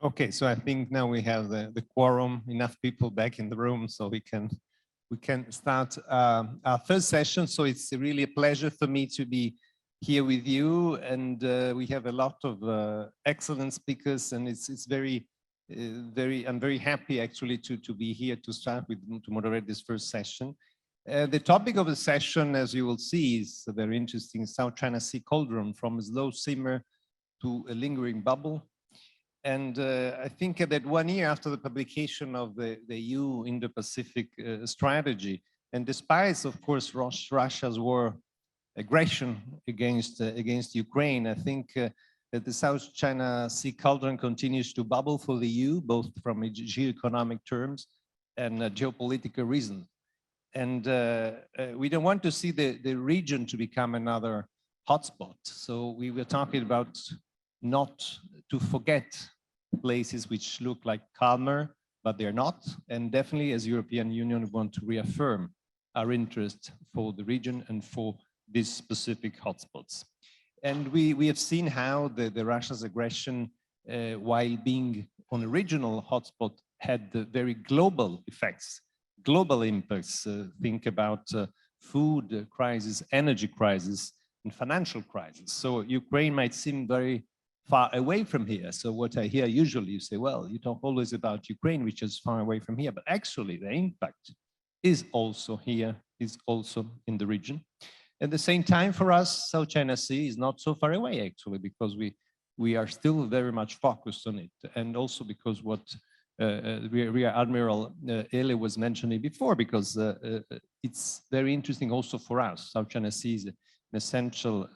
Okay, so I think now we have the quorum, enough people back in the room, so we can start our first session. So it's really a pleasure for me to be here with you, and we have a lot of excellent speakers, and it's very I'm very happy actually to be here to start with, to moderate this first session. The topic of the session, as you will see, is very interesting: South China Sea cauldron, from a slow simmer to a lingering bubble. And I think that 1 year after the publication of the EU Indo-Pacific strategy, and despite, of course, Russia's war aggression against Ukraine, I think that the South China Sea cauldron continues to bubble for the EU, both from geoeconomic terms and geopolitical reasons. And we don't want to see the region to become another hotspot. So we were talking about not to forget places which look like calmer, but they're not. And definitely as European Union, we want to reaffirm our interest for the region and for these specific hotspots. And we have seen how the Russia's aggression, while being on a regional hotspot, had very global effects, global impacts. Think about food crisis, energy crisis, and financial crisis. So Ukraine might seem very far away from here. So what I hear usually, you say, well, you talk always about Ukraine, which is far away from here, but actually the impact is also here, is also in the region. At the same time, for us, South China Sea is not so far away, actually, because we are still very much focused on it. And also because what Rear Admiral Ele was mentioning before, because it's very interesting also for us. South China Sea is an essential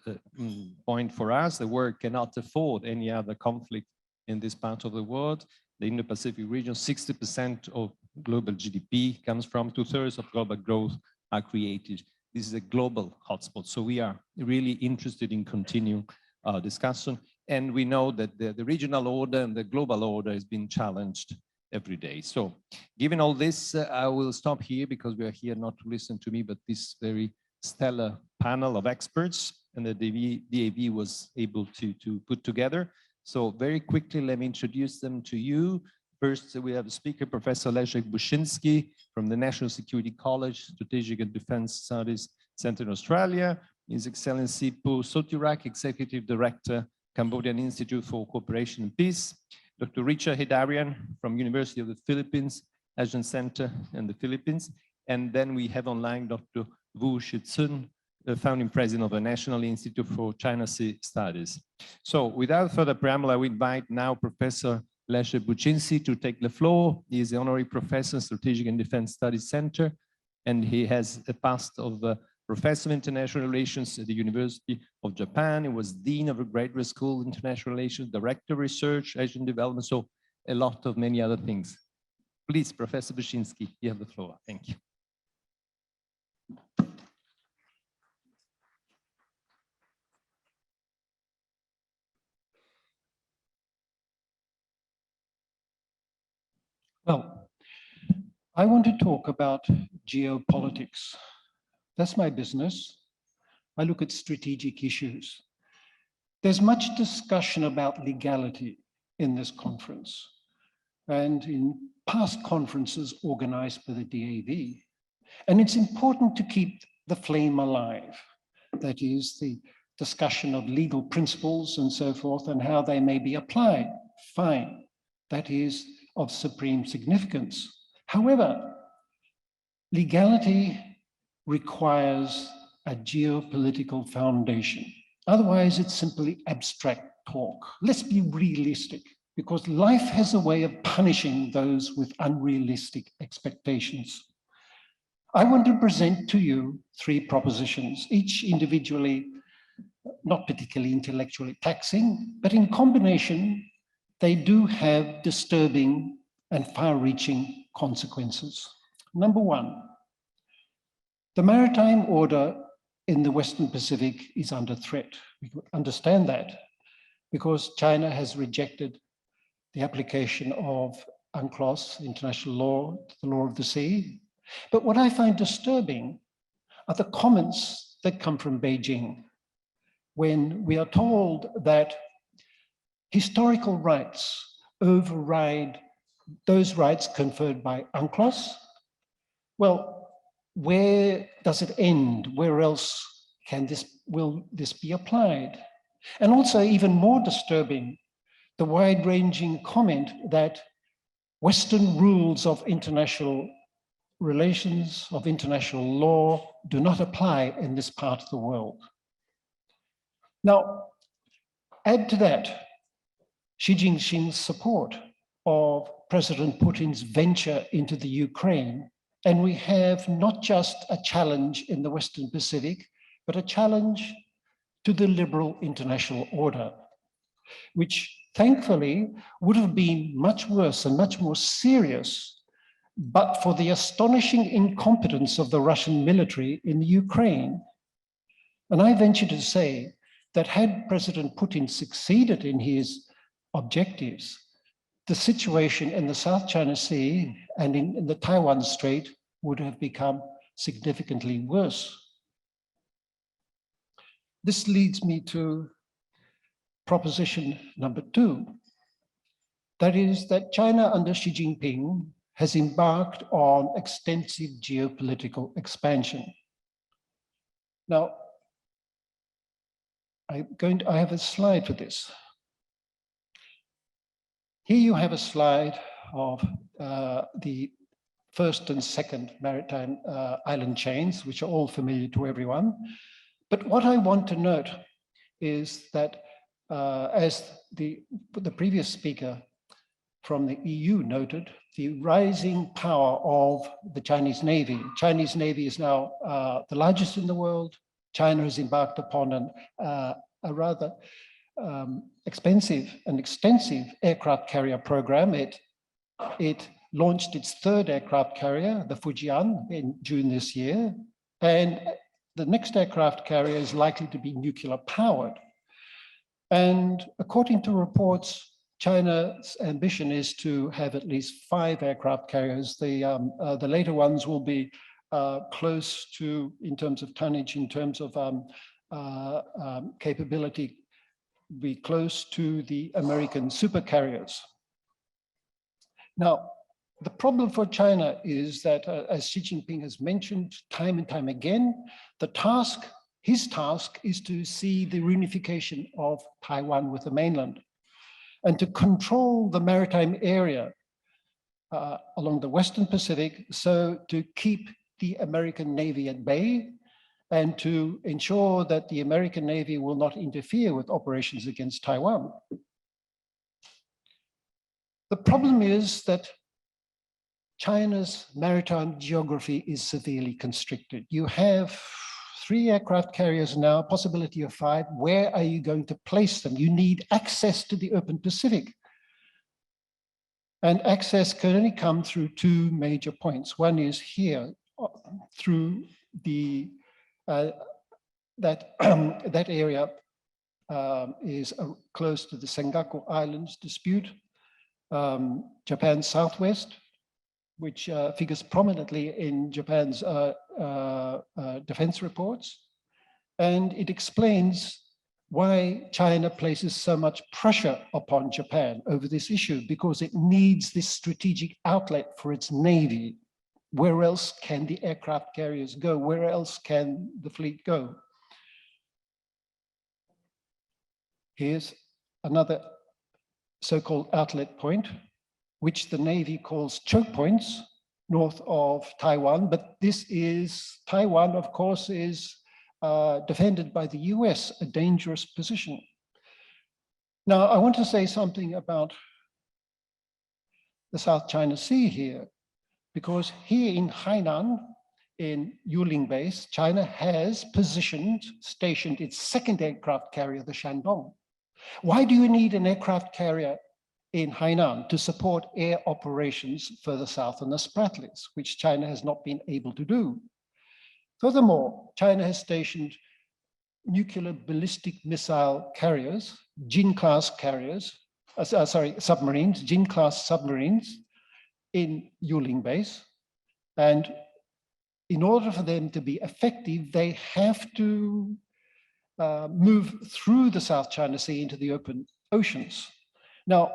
point for us. The world cannot afford any other conflict in this part of the world. The Indo-Pacific region, 60% of global GDP comes from, 2/3 of global growth are created. This is a global hotspot. So we are really interested in continuing our discussion. And we know that the regional order and the global order is being challenged every day. So given all this, I will stop here because we are here not to listen to me, but this very stellar panel of experts and the DAV was able to put together. So very quickly, let me introduce them to you. First, we have a speaker, Professor Leszek Buszyński from the National Security College, Strategic and Defense Studies Center in Australia. His Excellency Po Sotirak, Executive Director, Cambodian Institute for Cooperation and Peace. Dr. Richa Hidarian from University of the Philippines, Asian Center in the Philippines. And then we have online Dr. Wu Shizun, the founding president of the National Institute for China Sea Studies. So without further preamble, I will invite now Professor Leszek Buszyński to take the floor. He is the honorary professor, Strategic and Defense Studies Center, and he has a past of professor of international relations at the University of Japan. He was dean of a graduate school, international relations, director of research, Asian development, so a lot of many other things. Please, Professor Buszyński, you have the floor. Thank you. Well, I want to talk about geopolitics. That's my business. I look at strategic issues. There's much discussion about legality in this conference and in past conferences organized by the DAV. And it's important to keep the flame alive. That is the discussion of legal principles and so forth and how they may be applied. Fine. That is of supreme significance. However, legality requires a geopolitical foundation. Otherwise, it's simply abstract talk. Let's be realistic, because life has a way of punishing those with unrealistic expectations. I want to present to you 3 propositions, each individually not particularly intellectually taxing, but in combination, they do have disturbing and far-reaching consequences. Number 1, the maritime order in the Western Pacific is under threat. We understand that because China has rejected the application of UNCLOS, international law, the law of the sea. But what I find disturbing are the comments that come from Beijing when we are told that historical rights override those rights conferred by UNCLOS? Well, where does it end? Where else will this be applied? And also, even more disturbing, the wide-ranging comment that Western rules of international relations, of international law, do not apply in this part of the world. Now, add to that Xi Jinping's support of President Putin's venture into the Ukraine, and we have not just a challenge in the Western Pacific, but a challenge to the liberal international order, which thankfully would have been much worse and much more serious, but for the astonishing incompetence of the Russian military in the Ukraine. And I venture to say that had President Putin succeeded in his objectives, the situation in the South China Sea and in the Taiwan Strait would have become significantly worse. This leads me to proposition number 2. That is that China under Xi Jinping has embarked on extensive geopolitical expansion. Now, I have a slide for this. Here you have a slide of the first and second maritime island chains, which are all familiar to everyone. But what I want to note is that as the previous speaker from the EU noted, the rising power of the Chinese Navy. Chinese Navy is now the largest in the world. China has embarked upon a rather expensive and extensive aircraft carrier program. It launched its 3rd aircraft carrier, the Fujian, in June this year. And the next aircraft carrier is likely to be nuclear powered. And according to reports, China's ambition is to have at least 5 aircraft carriers. The later ones will be close to, in terms of tonnage, in terms of capability, be close to the American supercarriers. Now, the problem for China is that, as Xi Jinping has mentioned time and time again, his task is to see the reunification of Taiwan with the mainland and to control the maritime area along the Western Pacific, so to keep the American Navy at bay and to ensure that the American Navy will not interfere with operations against Taiwan. The problem is that China's maritime geography is severely constricted. You have 3 aircraft carriers now, possibility of 5. Where are you going to place them? You need access to the open Pacific. And access can only come through 2 major points. One is here, through the that area is close to the Senkaku Islands dispute, Japan's southwest, which figures prominently in Japan's defense reports. And it explains why China places so much pressure upon Japan over this issue, because it needs this strategic outlet for its Navy. Where else can the aircraft carriers go? Where else can the fleet go? Here's another so-called outlet point, which the Navy calls choke points, north of Taiwan. But Taiwan, of course, is defended by the US, a dangerous position. Now, I want to say something about the South China Sea here, because here in Hainan, in Yuling Base, China has stationed its 2nd aircraft carrier, the Shandong. Why do you need an aircraft carrier in Hainan to support air operations further south on the Spratlys, which China has not been able to do? Furthermore, China has stationed nuclear ballistic missile carriers, Jin-class submarines, Jin-class submarines in Yuling Base. And in order for them to be effective, they have to move through the South China Sea into the open oceans. Now,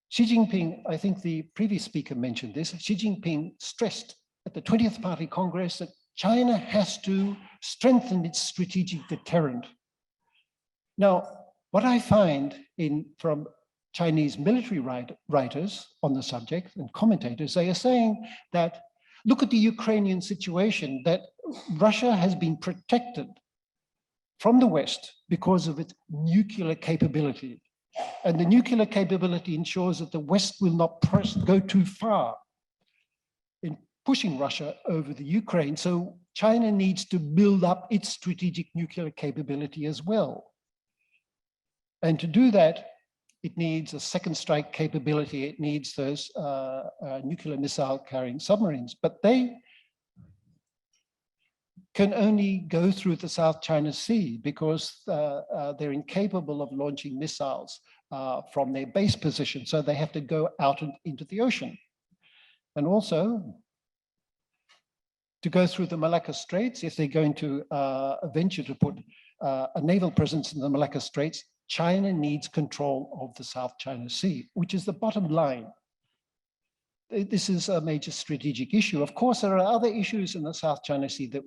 Xi Jinping, I think the previous speaker mentioned this, Xi Jinping stressed at the 20th Party Congress that China has to strengthen its strategic deterrent. Now, what I find from Chinese military writers on the subject and commentators, they are saying that, look at the Ukrainian situation, that Russia has been protected from the West because of its nuclear capability. And the nuclear capability ensures that the West will not go too far in pushing Russia over the Ukraine. So China needs to build up its strategic nuclear capability as well. And to do that, it needs a second strike capability. It needs those nuclear missile carrying submarines, but they can only go through the South China Sea because they're incapable of launching missiles from their base position. So they have to go out into the ocean. And also to go through the Malacca Straits, if they're going to venture to put a naval presence in the Malacca Straits, China needs control of the South China Sea, which is the bottom line. This is a major strategic issue. Of course, there are other issues in the South China Sea that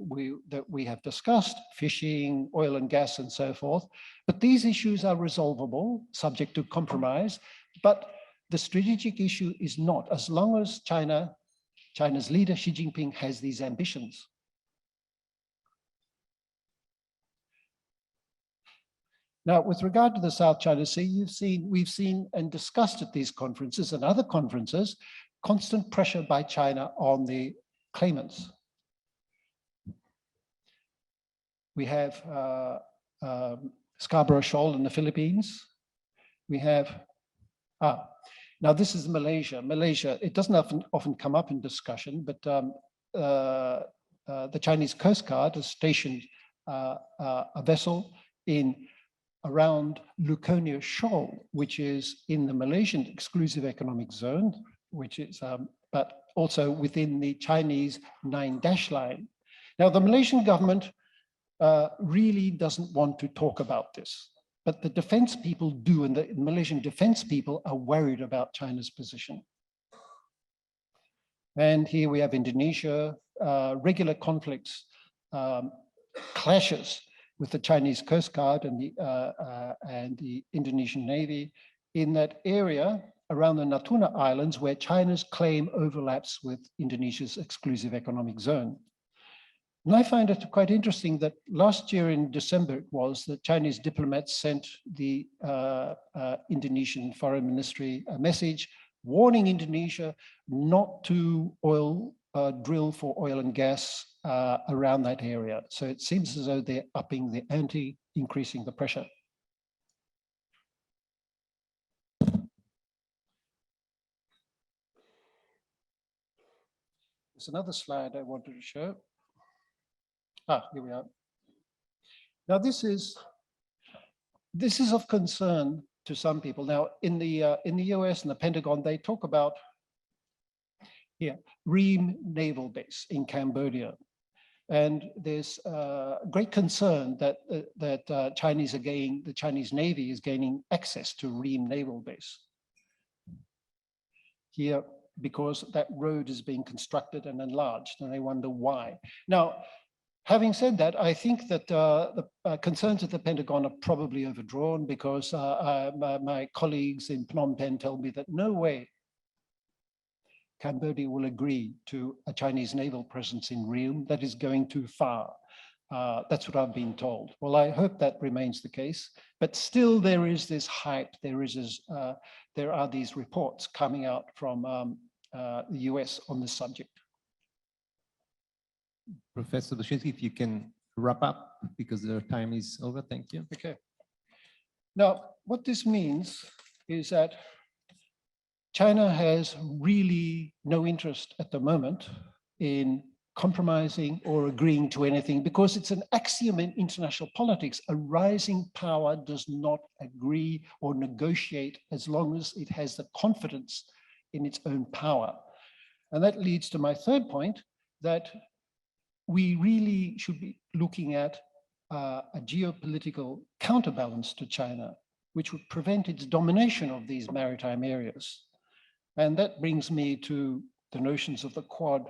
we have discussed, fishing, oil and gas, and so forth. But these issues are resolvable, subject to compromise. But the strategic issue is not, as long as China's leader, Xi Jinping, has these ambitions. Now, with regard to the South China Sea, we've seen and discussed at these conferences and other conferences, constant pressure by China on the claimants. We have Scarborough Shoal in the Philippines. We have, now this is Malaysia. Malaysia, it doesn't often come up in discussion, but the Chinese Coast Guard has stationed a vessel around Luconia Shoal, which is in the Malaysian exclusive economic zone, which is, but also within the Chinese 9-dash line. Now, the Malaysian government really doesn't want to talk about this, but the defense people do, and the Malaysian defense people are worried about China's position. And here we have Indonesia, regular conflicts, clashes with the Chinese Coast Guard and the Indonesian Navy in that area around the Natuna Islands, where China's claim overlaps with Indonesia's exclusive economic zone. And I find it quite interesting that last year in December, it was the Chinese diplomats sent the Indonesian Foreign Ministry a message warning Indonesia not to drill for oil and gas around that area. So it seems as though they're upping the ante, increasing the pressure. There's another slide I wanted to show. Here we are. Now this is of concern to some people. Now in the US and the Pentagon, they talk about Ream Naval Base in Cambodia. And there's great concern that the Chinese Navy is gaining access to Ream Naval Base here because that road is being constructed and enlarged, and they wonder why. Now, having said that, I think that the concerns of the Pentagon are probably overdrawn because my colleagues in Phnom Penh tell me that no way Cambodia will agree to a Chinese naval presence in Ream. That is going too far. That's what I've been told. Well, I hope that remains the case, but still there is this hype. There are these reports coming out from the US on this subject. Professor Dushinsky, if you can wrap up because our time is over. Thank you. Okay. Now, what this means is that China has really no interest at the moment in compromising or agreeing to anything because it's an axiom in international politics. A rising power does not agree or negotiate as long as it has the confidence in its own power. And that leads to my third point, that we really should be looking at a geopolitical counterbalance to China, which would prevent its domination of these maritime areas. And that brings me to the notions of the Quad.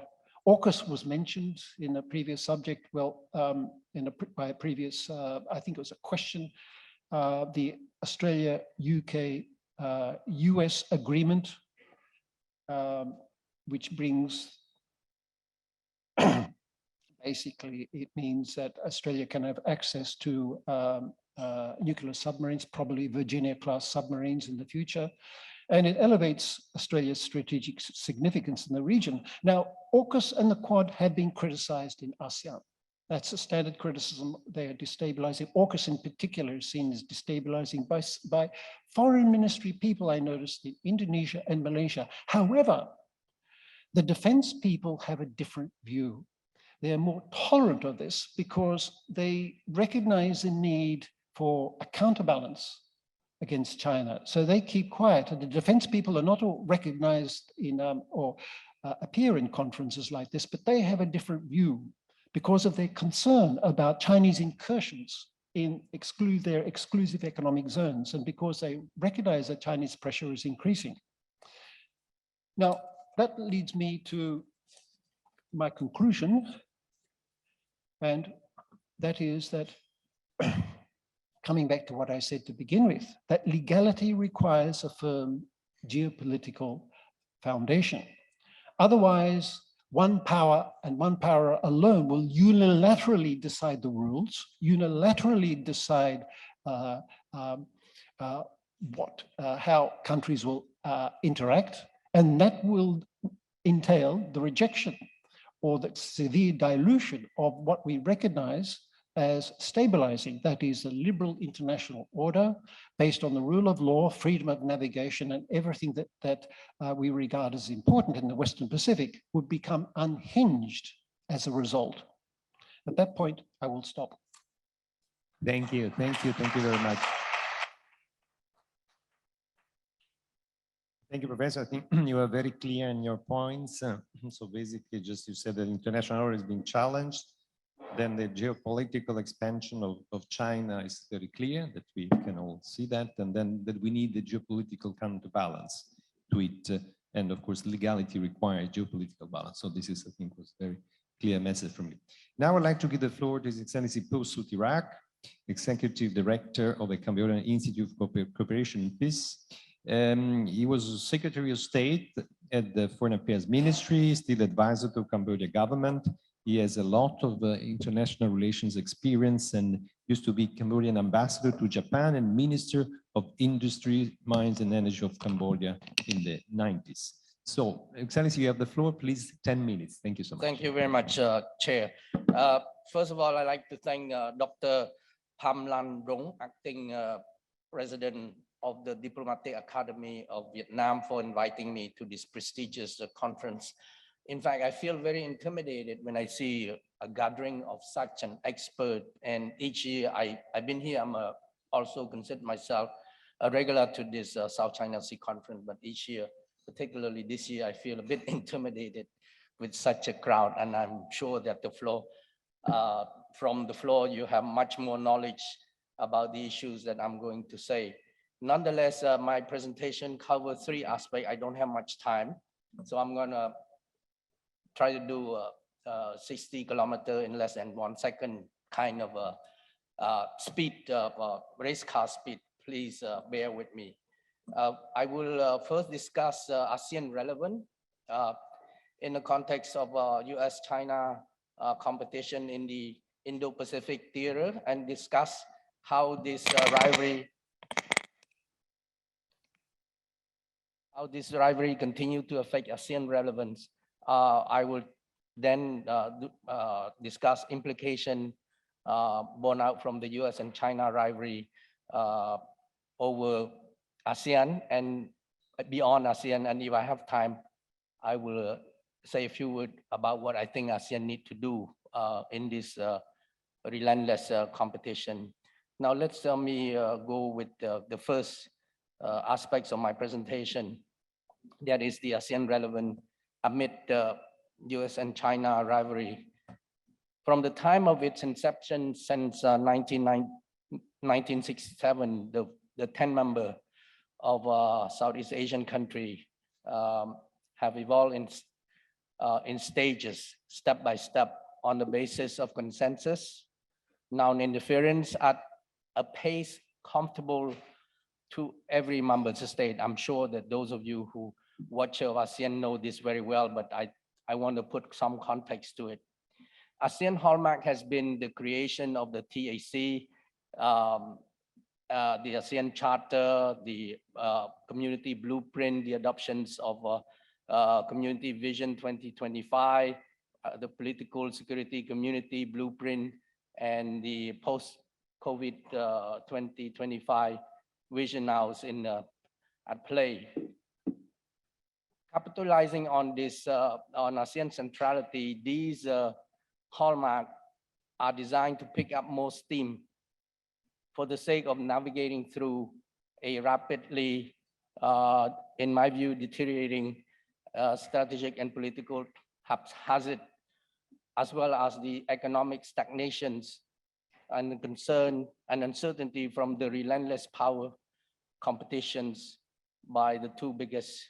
AUKUS was mentioned in a previous subject. Well, by a previous, I think it was a question, the Australia-UK US agreement, which brings, basically, it means that Australia can have access to nuclear submarines, probably Virginia-class submarines in the future. And it elevates Australia's strategic significance in the region. Now, AUKUS and the Quad have been criticized in ASEAN. That's a standard criticism. They are destabilizing. AUKUS in particular is seen as destabilizing by foreign ministry people, I noticed, in Indonesia and Malaysia. However, the defense people have a different view. They are more tolerant of this because they recognize the need for a counterbalance against China. So they keep quiet, and the defense people are not all recognized in or appear in conferences like this, but they have a different view because of their concern about Chinese incursions in their exclusive economic zones, and because they recognize that Chinese pressure is increasing. Now, that leads me to my conclusion, and that is that coming back to what I said to begin with, that legality requires a firm geopolitical foundation. Otherwise, one power and one power alone will unilaterally decide the rules, unilaterally decide how countries will interact, and that will entail the rejection or the severe dilution of what we recognize as stabilizing, that is a liberal international order based on the rule of law, freedom of navigation, and everything that we regard as important in the Western Pacific would become unhinged as a result. At that point, I will stop. Thank you very much. Thank you, Professor. I think you are very clear in your points. So basically, just you said that international order is being challenged. Then the geopolitical expansion of China is very clear, that we can all see that, and then that we need the geopolitical counterbalance to it, and of course legality requires geopolitical balance. So this is, I think, was a very clear message from you. Now I'd like to give the floor to His Excellency Po Sutirak, Executive Director of the Cambodian Institute for Cooperation and Peace. He was Secretary of State at the Foreign Affairs Ministry, still advisor to Cambodia government. He has a lot of international relations experience and used to be Cambodian ambassador to Japan and Minister of Industry, Mines and Energy of Cambodia in the 90s. So, Excellency, you have the floor, please, 10 minutes. Thank you so much. Thank you very much, Chair. First of all, I'd like to thank Dr. Pham Lan Rong, Acting President of the Diplomatic Academy of Vietnam, for inviting me to this prestigious conference. In fact, I feel very intimidated when I see a gathering of such an expert. And each year I've been here, I'm also consider myself a regular to this South China Sea conference, but each year, particularly this year, I feel a bit intimidated with such a crowd. And I'm sure that from the floor, you have much more knowledge about the issues that I'm going to say. Nonetheless, my presentation covers three aspects. I don't have much time, so I'm gonna try to do 60 kilometers in less than 1 second kind of a speed, race car speed. Please bear with me. I will first discuss ASEAN relevance in the context of US-China competition in the Indo-Pacific theater, and discuss how this rivalry continue to affect ASEAN relevance. I will then discuss implication born out from the US and China rivalry over ASEAN and beyond ASEAN. And if I have time, I will say a few words about what I think ASEAN need to do in this relentless competition. Now let's me go with the first aspects of my presentation. That is the ASEAN relevance amid the US and China rivalry. From the time of its inception since 1967, the 10 members of Southeast Asian country have evolved in stages, step by step, on the basis of consensus, non-interference at a pace comfortable to every member state. I'm sure that those of you who watch of ASEAN know this very well, but I want to put some context to it. ASEAN hallmark has been the creation of the TAC, the ASEAN Charter, the community blueprint, the adoptions of Community Vision 2025, the political security community blueprint, and the post-COVID 2025 vision now is at play. Capitalizing on this, on ASEAN centrality, these hallmarks are designed to pick up more steam for the sake of navigating through a rapidly, in my view, deteriorating strategic and political haphazard, as well as the economic stagnations and the concern and uncertainty from the relentless power competitions by the two biggest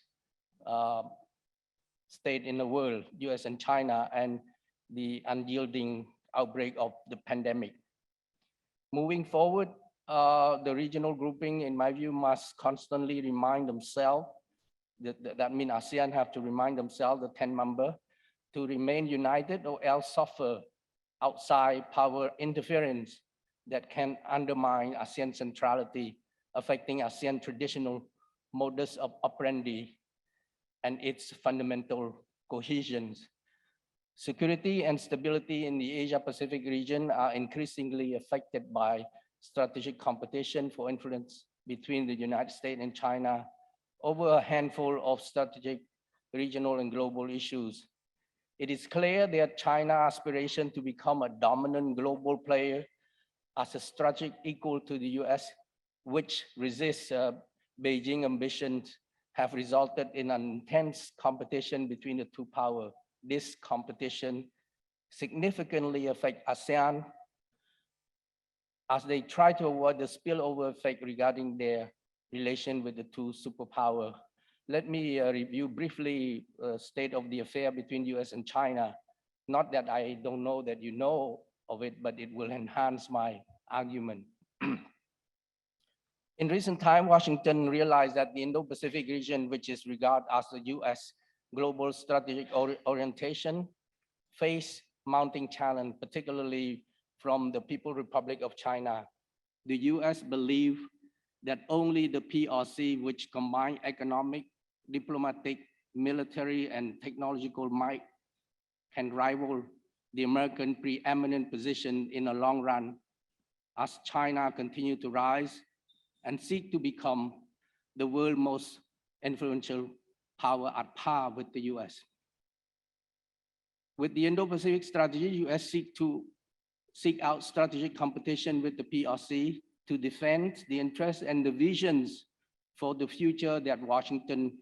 states in the world, US and China, and the unyielding outbreak of the pandemic. Moving forward, the regional grouping, in my view, must constantly remind themselves, that means ASEAN have to remind themselves, the 10 members, to remain united or else suffer outside power interference that can undermine ASEAN centrality, affecting ASEAN traditional modus operandi and its fundamental cohesions. Security and stability in the Asia-Pacific region are increasingly affected by strategic competition for influence between the United States and China over a handful of strategic regional and global issues. It is clear that China's aspiration to become a dominant global player as a strategic equal to the US, which resists Beijing ambitions, have resulted in an intense competition between the two powers. This competition significantly affects ASEAN as they try to avoid the spillover effect regarding their relation with the two superpowers. Let me review briefly state of the affair between US and China. Not that I don't know that you know of it, but it will enhance my argument. In recent time, Washington realized that the Indo-Pacific region, which is regarded as the US global strategic orientation, face mounting challenge, particularly from the People's Republic of China. The US believe that only the PRC, which combine economic, diplomatic, military, and technological might, can rival the American preeminent position in the long run as China continue to rise and seek to become the world's most influential power at par with the US. With the Indo-Pacific strategy, US seek out strategic competition with the PRC to defend the interests and the visions for the future that Washington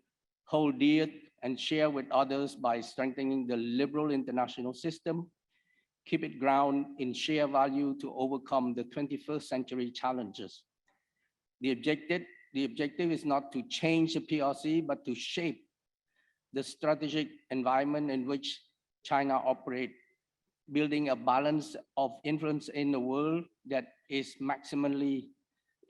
hold dear and share with others by strengthening the liberal international system, keep it grounded in shared value to overcome the 21st century challenges. The objective is not to change the PRC, but to shape the strategic environment in which China operates, building a balance of influence in the world that is maximally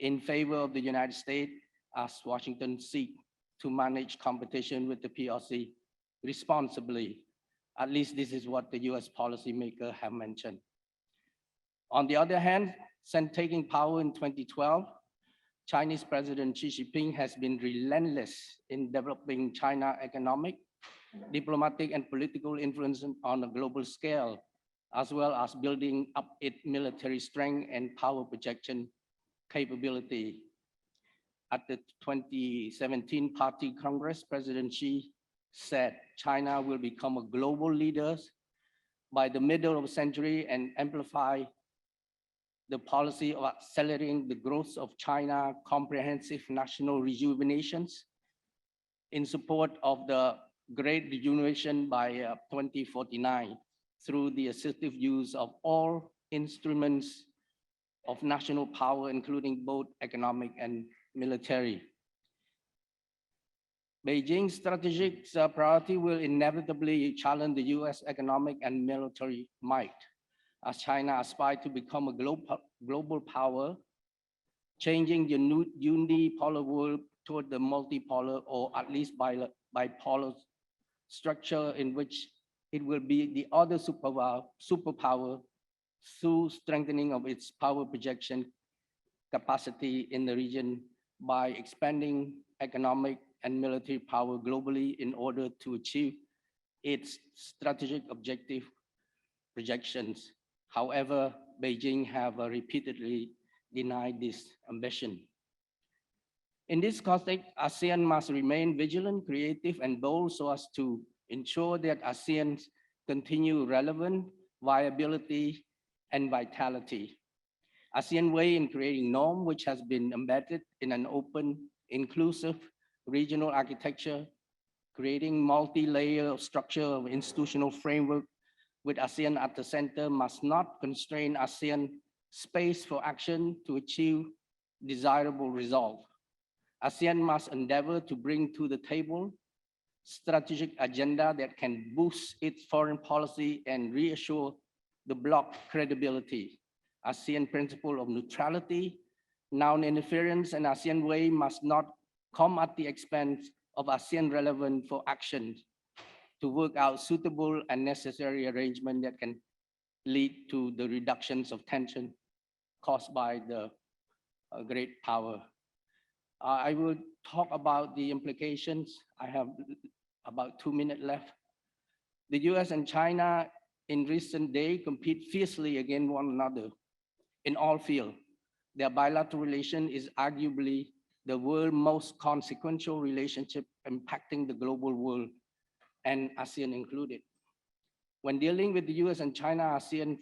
in favor of the United States as Washington seeks to manage competition with the PRC responsibly. At least this is what the US policymakers have mentioned. On the other hand, since taking power in 2012, Chinese President Xi Jinping has been relentless in developing China economic, diplomatic, and political influence on a global scale, as well as building up its military strength and power projection capability. At the 2017 Party Congress, President Xi said China will become a global leader by the middle of the century and amplify the policy of accelerating the growth of China comprehensive national rejuvenations in support of the Great Rejuvenation by 2049 through the assertive use of all instruments of national power, including both economic and military. Beijing's strategic priority will inevitably challenge the US economic and military might. As China aspires to become a global power, changing the unipolar world toward the multipolar or at least bipolar structure in which it will be the other superpower through strengthening of its power projection capacity in the region by expanding economic and military power globally in order to achieve its strategic objective projections. However, Beijing have repeatedly denied this ambition. In this context, ASEAN must remain vigilant, creative, and bold so as to ensure that ASEAN's continue relevant, viability, and vitality. ASEAN way in creating norm, which has been embedded in an open, inclusive regional architecture, creating multi-layer structure of institutional framework with ASEAN at the center, must not constrain ASEAN space for action to achieve desirable result. ASEAN must endeavor to bring to the table strategic agenda that can boost its foreign policy and reassure the bloc credibility. ASEAN principle of neutrality, non-interference, and ASEAN way must not come at the expense of ASEAN relevant for action to work out suitable and necessary arrangement that can lead to the reductions of tension caused by the great power. I will talk about the implications. I have about 2 minutes left. The US and China in recent days compete fiercely against one another in all fields. Their bilateral relation is arguably the world's most consequential relationship impacting the global world, and ASEAN included. When dealing with the US and China, ASEAN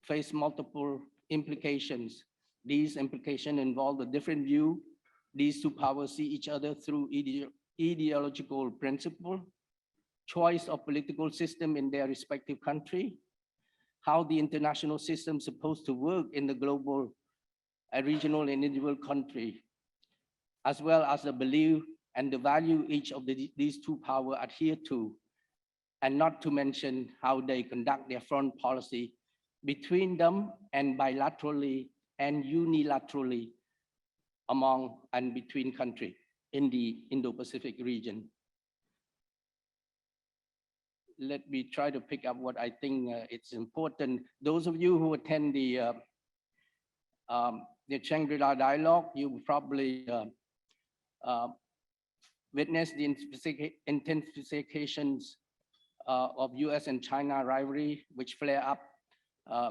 face multiple implications. These implications involve a different view. These two powers see each other through ideological principle, choice of political system in their respective country, how the international system is supposed to work in the global, regional, and individual country, as well as the belief and the value each of these two powers adhere to, and not to mention how they conduct their foreign policy between them and bilaterally and unilaterally among and between countries in the Indo-Pacific region. Let me try to pick up what I think it's important. Those of you who attend the Shangri-La dialogue, you probably witnessed the intensifications of US and China rivalry, which flare up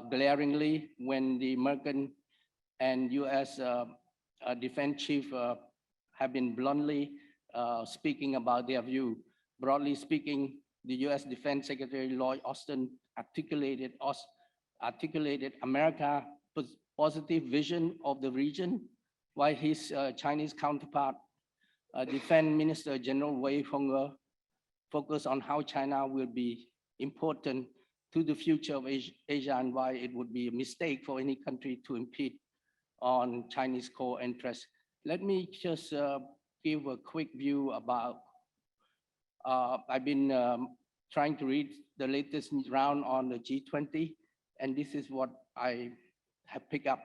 glaringly when the American and US defense chief have been bluntly speaking about their view. Broadly speaking, the US Defense Secretary Lloyd Austin articulated America's positive vision of the region, while his Chinese counterpart, Defense Minister General Wei Hong'e, focused on how China will be important to the future of Asia and why it would be a mistake for any country to impede on Chinese core interests. Let me just give a quick view about, I've been trying to read the latest round on the G20, and this is what I have picked up.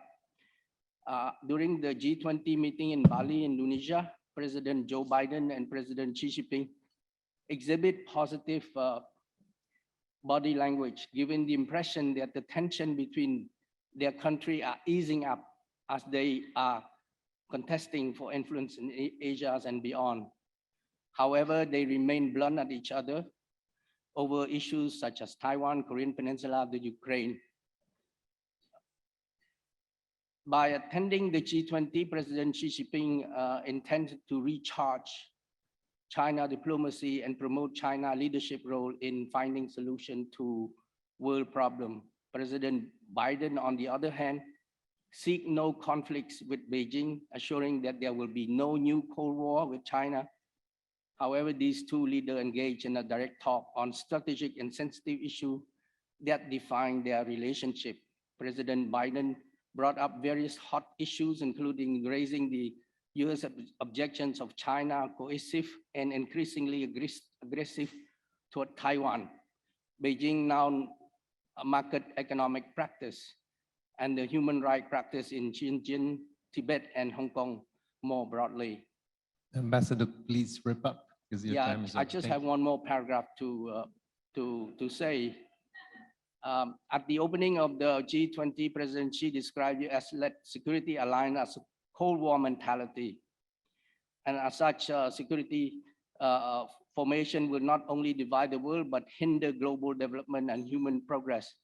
During the G20 meeting in Bali, Indonesia, President Joe Biden and President Xi Jinping exhibit positive body language, giving the impression that the tension between their country are easing up as they are contesting for influence in Asia and beyond. However, they remain blunt at each other over issues such as Taiwan, Korean Peninsula, the Ukraine. By attending the G20, President Xi Jinping intended to recharge China diplomacy and promote China leadership role in finding solution to world problem. President Biden, on the other hand, seek no conflicts with Beijing, assuring that there will be no new Cold War with China. However, these two leaders engage in a direct talk on strategic and sensitive issues that define their relationship. President Biden brought up various hot issues, including raising the US objections of China coercive and increasingly aggressive toward Taiwan. Beijing now market economic practice and the human rights practice in Xinjiang, Tibet, and Hong Kong more broadly. Ambassador, please wrap up because your time is up. I just have one more paragraph to say. At the opening of the G20, President Xi described US-led security alliance as a Cold War mentality. And as such, security formation will not only divide the world, but hinder global development and human progress.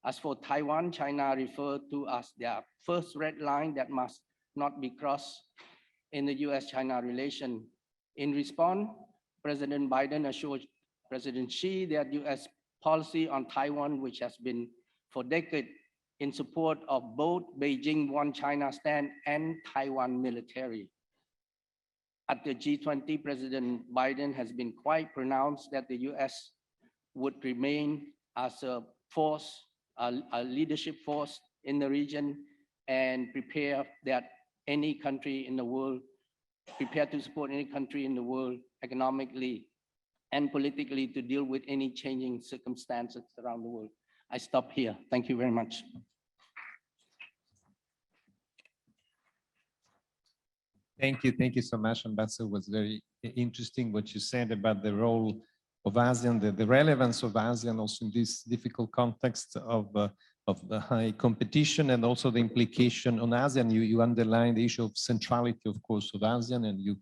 As for Taiwan, China referred to as their first red line that must not be crossed in the US-China relation. In response, President Biden assured President Xi that US policy on Taiwan, which has been for decades in support of both Beijing One China stand and Taiwan military. At the G20, President Biden has been quite pronounced that the US would remain as a force, a leadership force in the region, and prepare that any country in the world, prepared to support any country in the world economically and politically to deal with any changing circumstances around the world. I stop here. Thank you very much. Thank you so much, Ambassador. It was very interesting what you said about the role of ASEAN, the relevance of ASEAN also in this difficult context of the high competition, and also the implication on ASEAN. You underline the issue of centrality, of course, of ASEAN, and you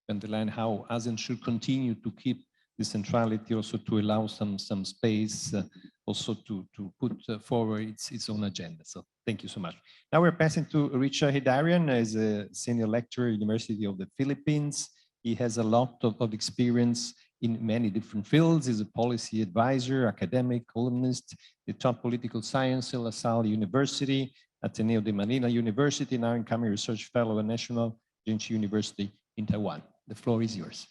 underline how ASEAN should continue to keep the centrality, also to allow some space, also to put forward its own agenda. So thank you so much. Now we're passing to Richard Hidarian, as a senior lecturer at the University of the Philippines. He has a lot of experience in many different fields. He's a policy advisor, academic, columnist, the top political science at La Salle University, Ateneo de Manila University, now incoming research fellow at National Jinchi University in Taiwan. The floor is yours.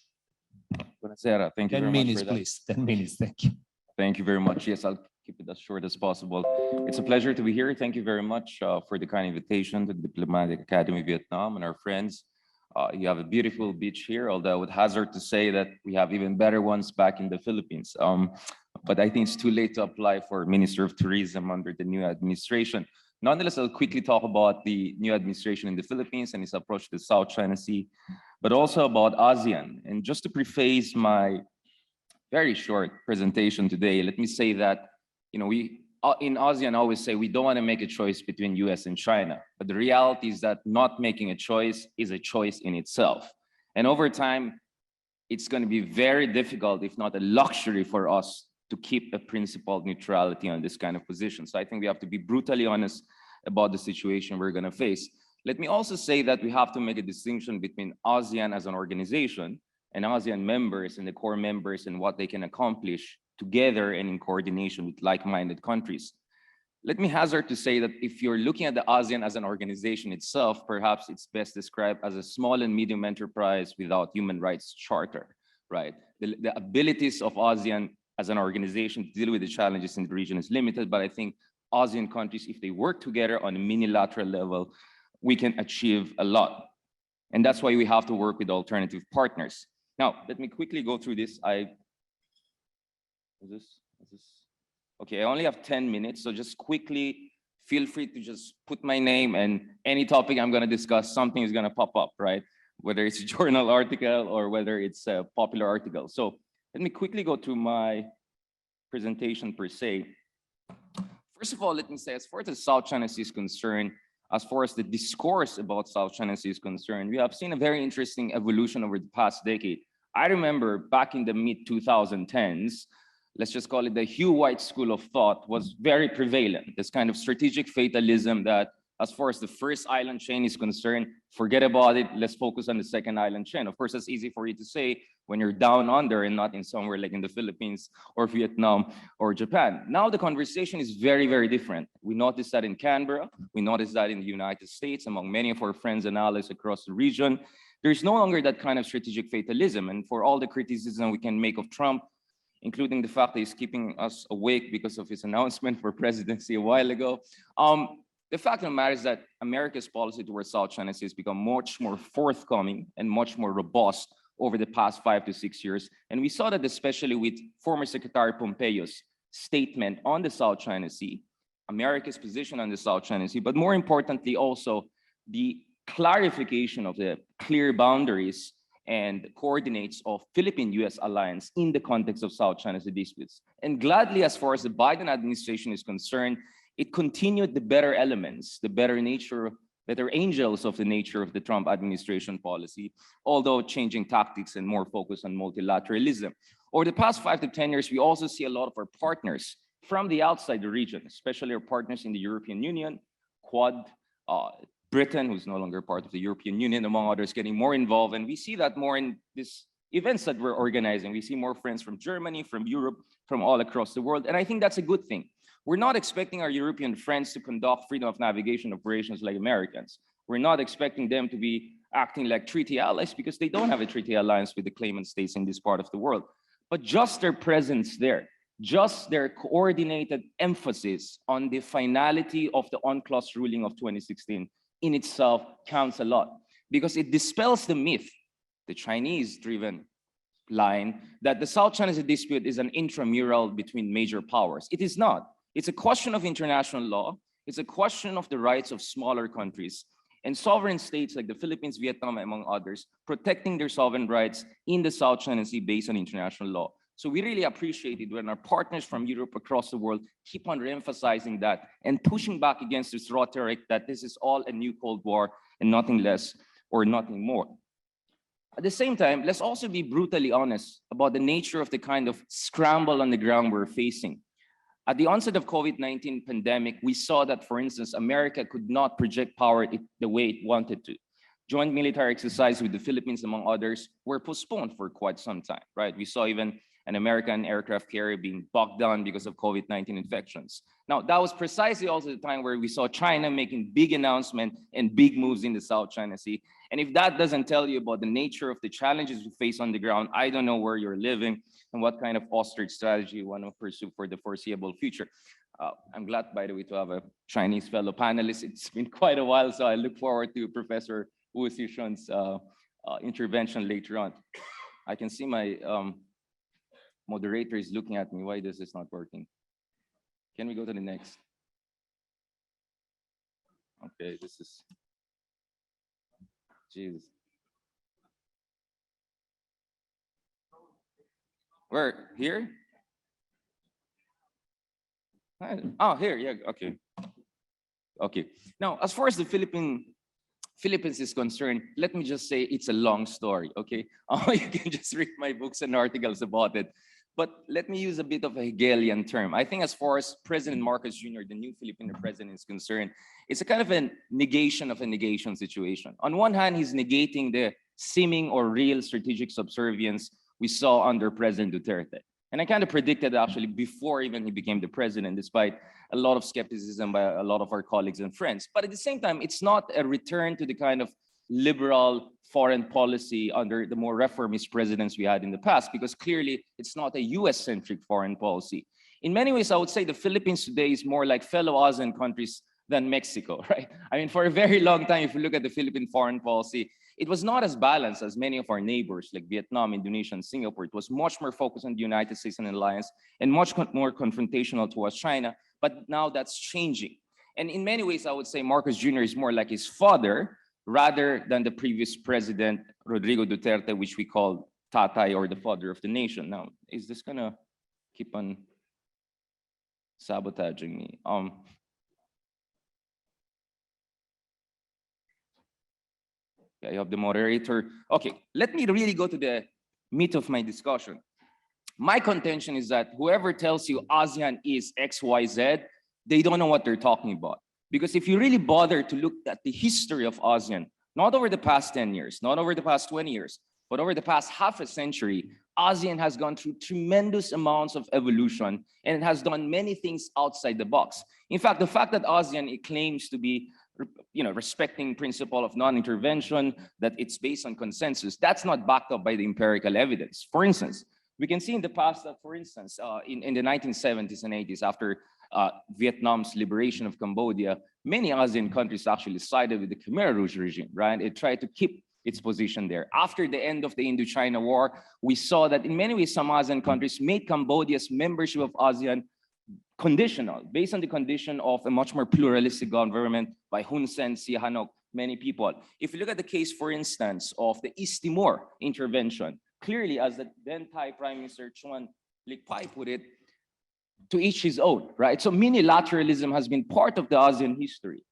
Buonasera. Thank you 10 very minutes, much for that. please. 10 minutes. Thank you. Thank you very much. Yes, I'll keep it as short as possible. It's a pleasure to be here. Thank you very much for the kind invitation to the Diplomatic Academy of Vietnam and our friends. You have a beautiful beach here, although I would hazard to say that we have even better ones back in the Philippines. But I think it's too late to apply for Minister of Tourism under the new administration. Nonetheless, I'll quickly talk about the new administration in the Philippines and its approach to the South China Sea, but also about ASEAN. And just to preface my very short presentation today, let me say that, we in ASEAN always say we don't want to make a choice between US and China, but the reality is that not making a choice is a choice in itself. And over time, it's going to be very difficult, if not a luxury, for us to keep a principled neutrality on this kind of position. So I think we have to be brutally honest about the situation we're going to face. Let me also say that we have to make a distinction between ASEAN as an organization and ASEAN members and the core members and what they can accomplish together and in coordination with like-minded countries. Let me hazard to say that if you're looking at the ASEAN as an organization itself, perhaps it's best described as a small and medium enterprise without human rights charter, right? The abilities of ASEAN as an organization to deal with the challenges in the region is limited, but I think ASEAN countries, if they work together on a minilateral level, we can achieve a lot. And that's why we have to work with alternative partners. Now, let me quickly go through this. Okay, I only have 10 minutes, so just quickly feel free to just put my name and any topic I'm gonna discuss, something is gonna pop up, right? Whether it's a journal article or whether it's a popular article. So let me quickly go through my presentation per se. First of all, let me say, as far as the South China Sea is concerned, as far as the discourse about South China Sea is concerned, we have seen a very interesting evolution over the past decade. I remember back in the mid-2010s, let's just call it the Hugh White school of thought was very prevalent. This kind of strategic fatalism that as far as the first island chain is concerned, forget about it, let's focus on the second island chain. Of course, that's easy for you to say when you're down under and not in somewhere like in the Philippines or Vietnam or Japan. Now the conversation is very, very different. We noticed that in Canberra, we noticed that in the United States, among many of our friends and allies across the region. There's no longer that kind of strategic fatalism. And for all the criticism we can make of Trump, including the fact that he's keeping us awake because of his announcement for presidency a while ago, the fact of the matter is that America's policy towards South China Sea has become much more forthcoming and much more robust over the past 5 to 6 years. And we saw that especially with former Secretary Pompeo's statement on the South China Sea, America's position on the South China Sea, but more importantly also the clarification of the clear boundaries and coordinates of Philippine-US alliance in the context of South China Sea disputes. And gladly, as far as the Biden administration is concerned, it continued the better elements, the better angels of the nature of the Trump administration policy, although changing tactics and more focus on multilateralism. Over the past 5 to 10 years, we also see a lot of our partners from the outside the region, especially our partners in the European Union, Quad, Britain, who's no longer part of the European Union, among others, getting more involved. And we see that more in these events that we're organizing. We see more friends from Germany, from Europe, from all across the world. And I think that's a good thing. We're not expecting our European friends to conduct freedom of navigation operations like Americans. We're not expecting them to be acting like treaty allies because they don't have a treaty alliance with the claimant states in this part of the world. But just their presence there, just their coordinated emphasis on the finality of the UNCLOS ruling of 2016 in itself counts a lot, because it dispels the myth, the Chinese-driven line, that the South China Sea dispute is an intramural between major powers. It is not. It's a question of international law. It's a question of the rights of smaller countries and sovereign states like the Philippines, Vietnam, among others, protecting their sovereign rights in the South China Sea based on international law. So we really appreciate it when our partners from Europe across the world keep on re-emphasizing that and pushing back against this rhetoric that this is all a new Cold War and nothing less or nothing more. At the same time, let's also be brutally honest about the nature of the kind of scramble on the ground we're facing. At the onset of COVID-19 pandemic, we saw that, for instance, America could not project power the way it wanted to. Joint military exercises with the Philippines, among others, were postponed for quite some time, right? We saw even an American aircraft carrier being bogged down because of COVID-19 infections. Now, that was precisely also the time where we saw China making big announcements and big moves in the South China Sea. And if that doesn't tell you about the nature of the challenges we face on the ground, I don't know where you're living and what kind of ostrich strategy you want to pursue for the foreseeable future. I'm glad, by the way, to have a Chinese fellow panelist. It's been quite a while, so I look forward to Professor Wu Xishun's intervention later on. I can see my moderator is looking at me. Why is this not working? Can we go to the next? Okay, this is, Jesus. Where, here? Oh, here, yeah, okay. Okay, now, as far as the Philippines is concerned, let me just say it's a long story, okay? You can just read my books and articles about it. But let me use a bit of a Hegelian term. I think as far as President Marcos Jr., the new Filipino president, is concerned, it's a kind of a negation of a negation situation. On one hand, he's negating the seeming or real strategic subservience we saw under President Duterte. And I kind of predicted actually before even he became the president, despite a lot of skepticism by a lot of our colleagues and friends. But at the same time, it's not a return to the kind of liberal foreign policy under the more reformist presidents we had in the past, because clearly it's not a US-centric foreign policy. In many ways, I would say the Philippines today is more like fellow ASEAN countries than Mexico, right? I mean, for a very long time, if you look at the Philippine foreign policy, it was not as balanced as many of our neighbors like Vietnam, Indonesia, and Singapore. It was much more focused on the United States and alliance and much more confrontational towards China. But now that's changing. And in many ways, I would say Marcos Jr. is more like his father rather than the previous president, Rodrigo Duterte, which we call Tatay, or the father of the nation. Now, is this gonna keep on sabotaging me? Yeah, you have the moderator. Okay, let me really go to the meat of my discussion. My contention is that whoever tells you ASEAN is XYZ, they don't know what they're talking about. Because if you really bother to look at the history of ASEAN, not over the past 10 years, not over the past 20 years, but over the past half a century, ASEAN has gone through tremendous amounts of evolution, and it has done many things outside the box. In fact, the fact that ASEAN, it claims to be respecting principle of non-intervention, that it's based on consensus, that's not backed up by the empirical evidence. For instance, we can see in the past that, for instance, in the 1970s and 80s, after Vietnam's liberation of Cambodia, many ASEAN countries actually sided with the Khmer Rouge regime, right? It tried to keep its position there. After the end of the Indochina War, we saw that in many ways, some ASEAN countries made Cambodia's membership of ASEAN conditional, based on the condition of a much more pluralistic government by Hun Sen, Sihanouk, many people. If you look at the case, for instance, of the East Timor intervention, clearly, as the then Thai Prime Minister Chuan Lik Pai put it, to each his own, right? So minilateralism has been part of the ASEAN history.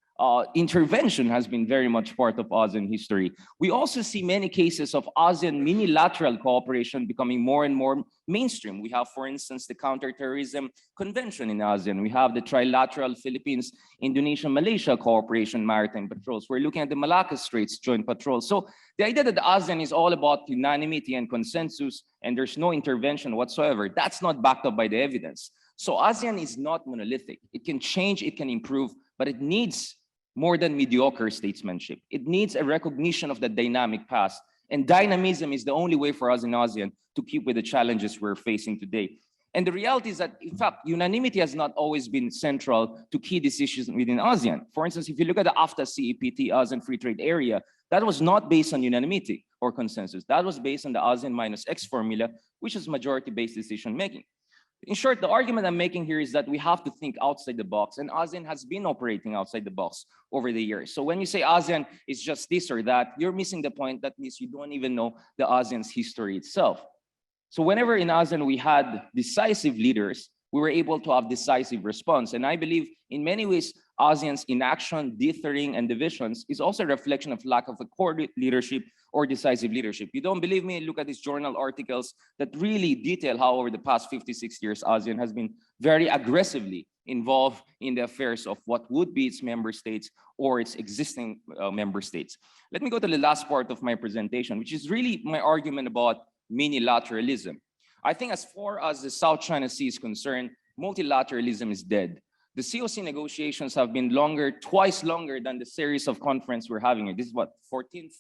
Intervention has been very much part of ASEAN history. We also see many cases of ASEAN minilateral cooperation becoming more and more mainstream. We have, for instance, the Counterterrorism Convention in ASEAN. We have the trilateral Philippines, Indonesia, Malaysia cooperation maritime patrols. We're looking at the Malacca Straits joint patrol. So the idea that the ASEAN is all about unanimity and consensus and there's no intervention whatsoever, that's not backed up by the evidence. So ASEAN is not monolithic. It can change, it can improve, but it needs more than mediocre statesmanship. It needs a recognition of the dynamic past. And dynamism is the only way for us in ASEAN to keep with the challenges we're facing today. And the reality is that, in fact, unanimity has not always been central to key decisions within ASEAN. For instance, if you look at the AFTA CEPT, ASEAN Free Trade Area, that was not based on unanimity or consensus. That was based on the ASEAN minus X formula, which is majority-based decision-making. In short, the argument I'm making here is that we have to think outside the box, and ASEAN has been operating outside the box over the years. So when you say ASEAN is just this or that, you're missing the point. That means you don't even know the ASEAN's history itself. So whenever in ASEAN we had decisive leaders, we were able to have decisive response. And I believe in many ways, ASEAN's inaction, dithering, and divisions is also a reflection of lack of a core leadership or decisive leadership. You don't believe me? Look at these journal articles that really detail how over the past 56 years, ASEAN has been very aggressively involved in the affairs of what would be its member states or its existing member states. Let me go to the last part of my presentation, which is really my argument about minilateralism. I think as far as the South China Sea is concerned, multilateralism is dead. The COC negotiations have been longer, twice longer than the series of conference we're having here. This is what, 14th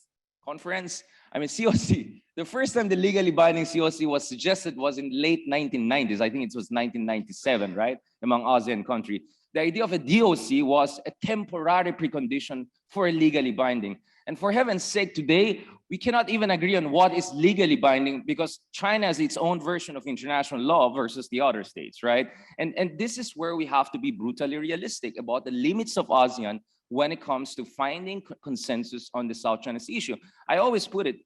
conference? I mean, COC, the first time the legally binding COC was suggested was in late 1990s. I think it was 1997, right? Among ASEAN countries. The idea of a DOC was a temporary precondition for a legally binding. And for heaven's sake, today, we cannot even agree on what is legally binding because China has its own version of international law versus the other states, right? And this is where we have to be brutally realistic about the limits of ASEAN when it comes to finding consensus on the South China Sea issue. I always put it,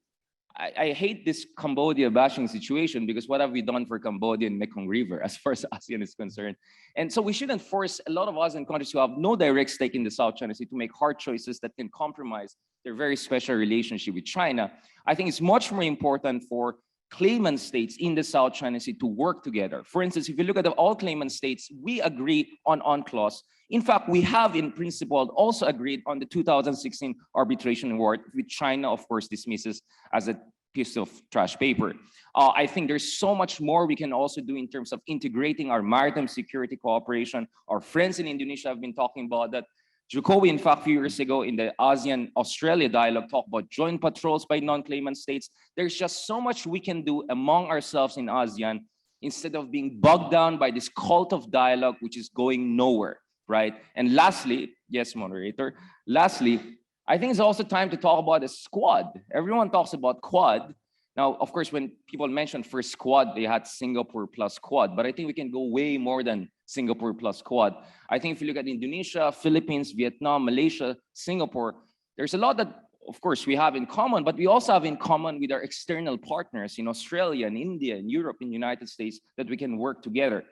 I hate this Cambodia bashing situation because what have we done for Cambodia and Mekong River as far as ASEAN is concerned? And so we shouldn't force a lot of ASEAN countries who have no direct stake in the South China Sea to make hard choices that can compromise their very special relationship with China. I think it's much more important for claimant states in the South China Sea to work together. For instance, if you look at all claimant states, we agree on UNCLOS. In fact, we have in principle also agreed on the 2016 arbitration award, which China, of course, dismisses as a piece of trash paper. I think there's so much more we can also do in terms of integrating our maritime security cooperation. Our friends in Indonesia have been talking about that. Jokowi, in fact, a few years ago in the ASEAN-Australia dialogue, talked about joint patrols by non-claimant states. There's just so much we can do among ourselves in ASEAN instead of being bogged down by this cult of dialogue, which is going nowhere, right? And lastly, yes, moderator, lastly, I think it's also time to talk about a Quad. Everyone talks about Quad. Now, of course, when people mention first Quad, they had Singapore plus Quad, but I think we can go way more than Singapore plus Quad. I think if you look at Indonesia, Philippines, Vietnam, Malaysia, Singapore, there's a lot that, of course, we have in common, but we also have in common with our external partners in Australia and India and Europe and United States that we can work together.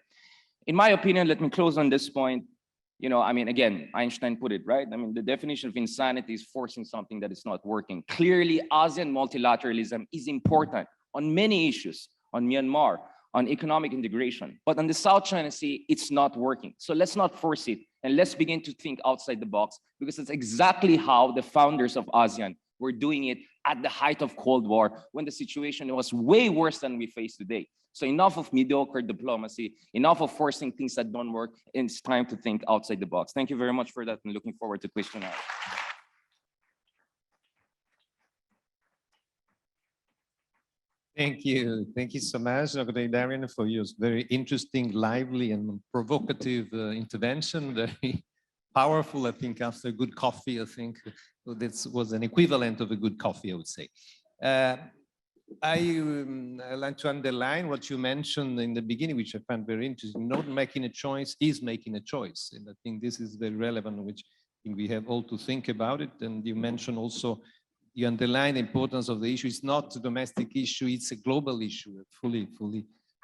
In my opinion, let me close on this point. You know, I mean, again, Einstein put it, right? I mean, the definition of insanity is forcing something that is not working. Clearly, ASEAN multilateralism is important on many issues, on Myanmar, on economic integration. But on the South China Sea, it's not working. So let's not force it. And let's begin to think outside the box, because that's exactly how the founders of ASEAN were doing it at the height of Cold War, when the situation was way worse than we face today. So enough of mediocre diplomacy, enough of forcing things that don't work. It's time to think outside the box. Thank you very much for that, and looking forward to question hour. Thank you. Thank you so much, Dr. Darian, for your very interesting, lively, and provocative intervention. Very powerful, I think, after a good coffee, I think this was an equivalent of a good coffee, I would say. I like to underline what you mentioned in the beginning, which I found very interesting. Not making a choice is making a choice. And I think this is very relevant, which I think we have all to think about it. And you mentioned also, you underline the importance of the issue. It's not a domestic issue, it's a global issue. I fully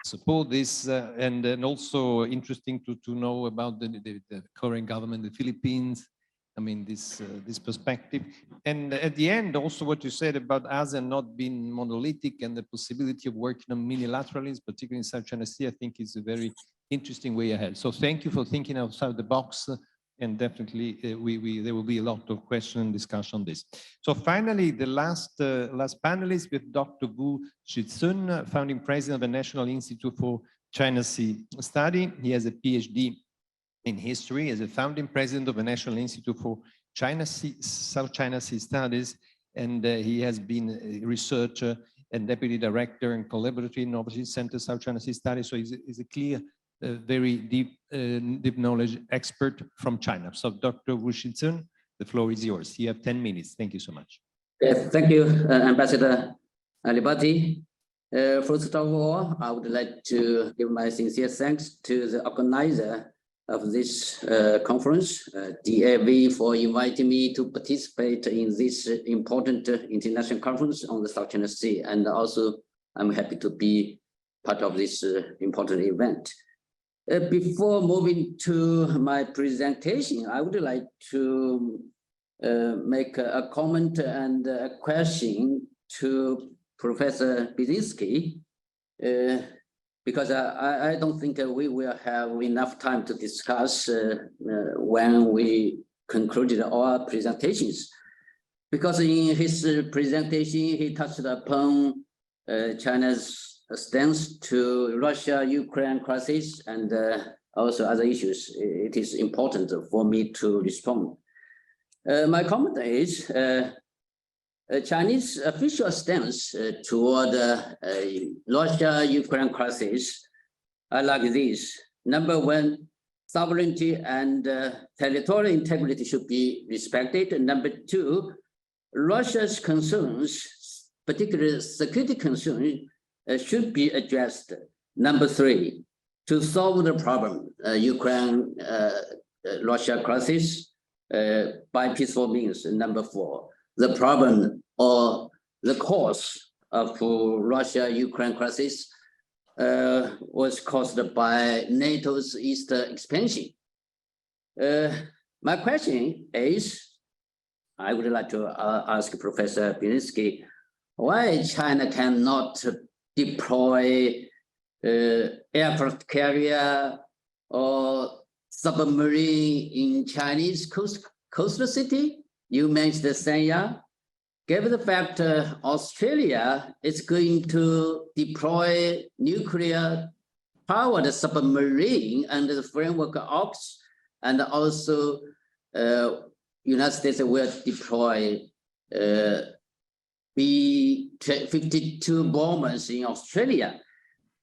support this. And also interesting to know about the current government in the Philippines. I mean, this perspective. And at the end, also what you said about ASEAN not being monolithic and the possibility of working on minilateralism, particularly in South China Sea, I think is a very interesting way ahead. So thank you for thinking outside the box. And definitely there will be a lot of question and discussion on this. So finally, the last panelist with Dr. Wu Shizun, founding president of the National Institute for China Sea Study. He has a PhD in history as a founding president of the National Institute for South China Sea Studies. And he has been a researcher and deputy director and collaborative innovative center South China Sea Studies. So he's a clear very deep knowledge expert from China. So Dr. Wu Shizun, the floor is yours. You have 10 minutes. Thank you so much. Yes, thank you, Ambassador Alibati. First of all, I would like to give my sincere thanks to the organizer of this conference, DAV, for inviting me to participate in this important international conference on the South China Sea. And also, I'm happy to be part of this important event. Before moving to my presentation, I would like to make a comment and a question to Professor Bizinski, because I don't think we will have enough time to discuss when we concluded our presentations. Because in his presentation, he touched upon China's stance to Russia-Ukraine crisis and also other issues. It is important for me to respond. My comment is Chinese official stance toward Russia-Ukraine crisis are like this. Number one, sovereignty and territorial integrity should be respected. Number two, Russia's concerns, particularly security concerns, should be addressed. Number three, to solve the problem, Ukraine-Russia crisis by peaceful means. Number four, the problem or the cause of Russia-Ukraine crisis was caused by NATO's eastern expansion. My question is, I would like to ask Professor Bizinski, why China cannot deploy aircraft carrier or submarine in Chinese coastal city? You mentioned Sanya. Given the fact Australia is going to deploy nuclear powered submarine under the framework of AUKUS, and also United States will deploy B-52 bombers in Australia.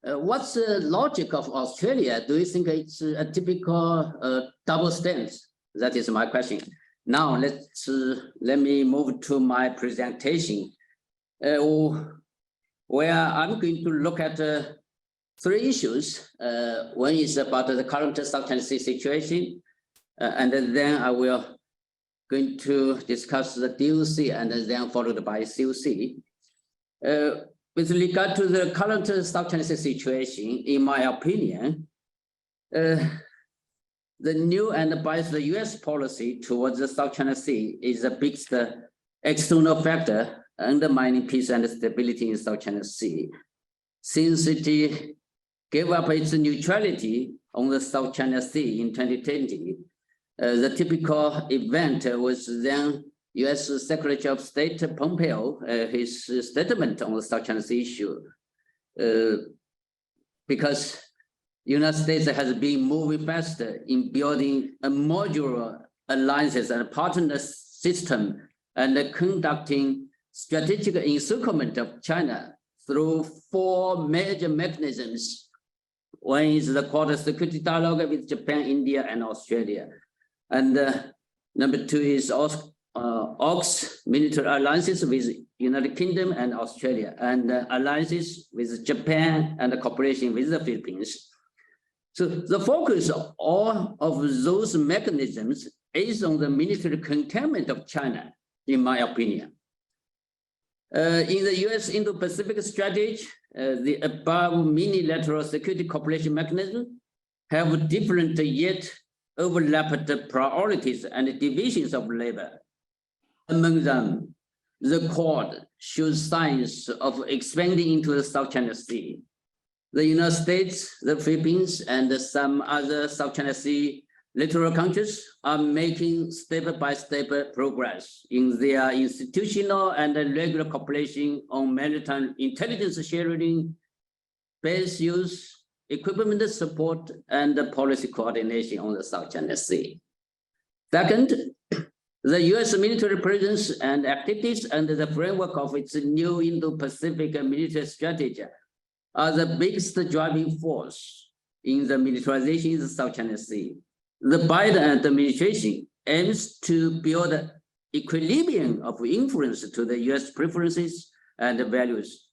What's the logic of Australia? Do you think it's a typical double stance? That is my question. Now let me move to my presentation, where I'm going to look at three issues. One is about the current South China Sea situation, and then I will going to discuss the DOC and then followed by COC. With regard to the current South China Sea situation, in my opinion, the new and biased US policy towards the South China Sea is the biggest external factor undermining peace and stability in South China Sea. Since it gave up its neutrality on the South China Sea in 2020, the typical event was then US Secretary of State Pompeo, his statement on the South China Sea issue, because United States has been moving faster in building a modular alliances and partner system and conducting strategic encirclement of China through 4 major mechanisms. One is the Quad Security Dialogue with Japan, India, and Australia. And number 2 is AUKUS military alliances with United Kingdom and Australia, and alliances with Japan and cooperation with the Philippines. So the focus of all of those mechanisms is on the military containment of China, in my opinion. In the US Indo-Pacific strategy, the above unilateral security cooperation mechanism have different yet overlapped priorities and divisions of labor. Among them, the Quad shows signs of expanding into the South China Sea. The United States, the Philippines, and some other South China Sea littoral countries are making step-by-step progress in their institutional and regular cooperation on maritime intelligence sharing, base use, equipment support, and policy coordination on the South China Sea. Second, the US military presence and activities under the framework of its new Indo-Pacific military strategy are the biggest driving force in the militarization in the South China Sea. The Biden administration aims to build an equilibrium of influence to the US preferences and values.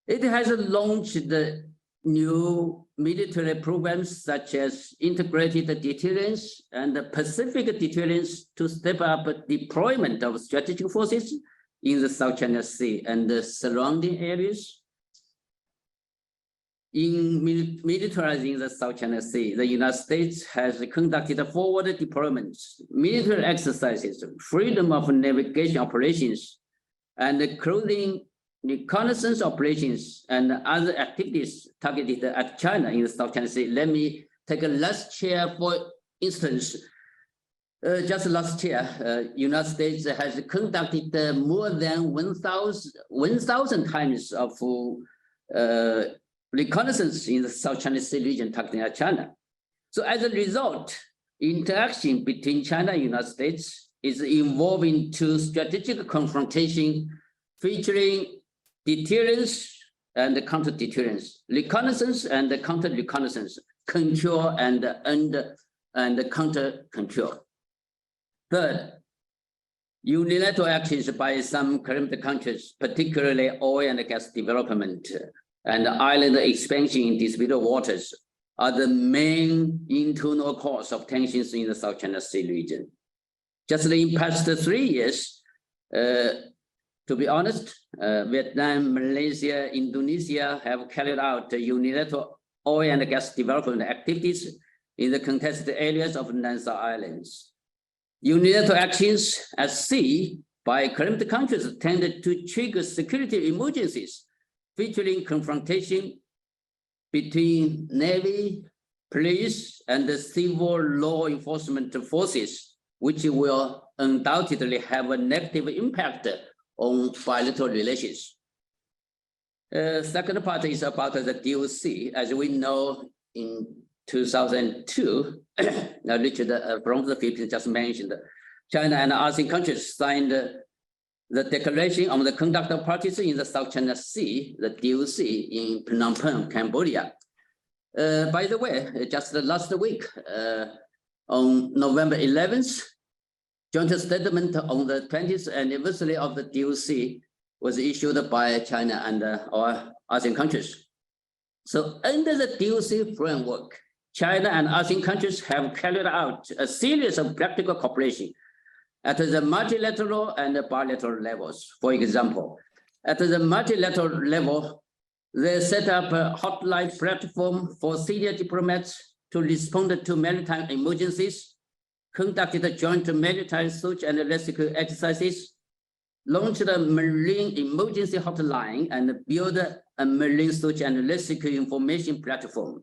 It has launched the new military programs such as integrated deterrence and Pacific deterrence to step up deployment of strategic forces in the South China Sea and the surrounding areas. In militarizing the South China Sea, the United States has conducted forward deployments, military exercises, freedom of navigation operations, and clothing reconnaissance operations and other activities targeted at China in the South China Sea. Let me take a last year, for instance. Just last year, United States has conducted more than 1,000 times of reconnaissance in the South China Sea region targeting at China. So as a result, interaction between China and the United States is evolving to strategic confrontation featuring deterrence and counter-deterrence, reconnaissance and counter-reconnaissance, control and counter-control. Third, unilateral actions by some current countries, particularly oil and gas development and island expansion in disputed waters, are the main internal cause of tensions in the South China Sea region. Just in the past 3 years, to be honest, Vietnam, Malaysia, Indonesia have carried out unilateral oil and gas development activities in the contested areas of Nansha Islands. Unilateral actions at sea by current countries tended to trigger security emergencies, featuring confrontation between Navy, police, and the civil law enforcement forces, which will undoubtedly have a negative impact on bilateral relations. Second part is about the DOC. As we know, in 2002, Richard from the Philippines just mentioned, China and ASEAN countries signed the Declaration on the Conduct of Parties in the South China Sea, the DOC, in Phnom Penh, Cambodia. By the way, just last week, on November 11th, joint statement on the 20th anniversary of the DOC was issued by China and our ASEAN countries. So under the DOC framework, China and ASEAN countries have carried out a series of practical cooperation at the multilateral and bilateral levels. For example, at the multilateral level, they set up a hotline platform for senior diplomats to respond to maritime emergencies, conducted joint maritime search and rescue exercises, launched a marine emergency hotline, and built a marine search and rescue information platform.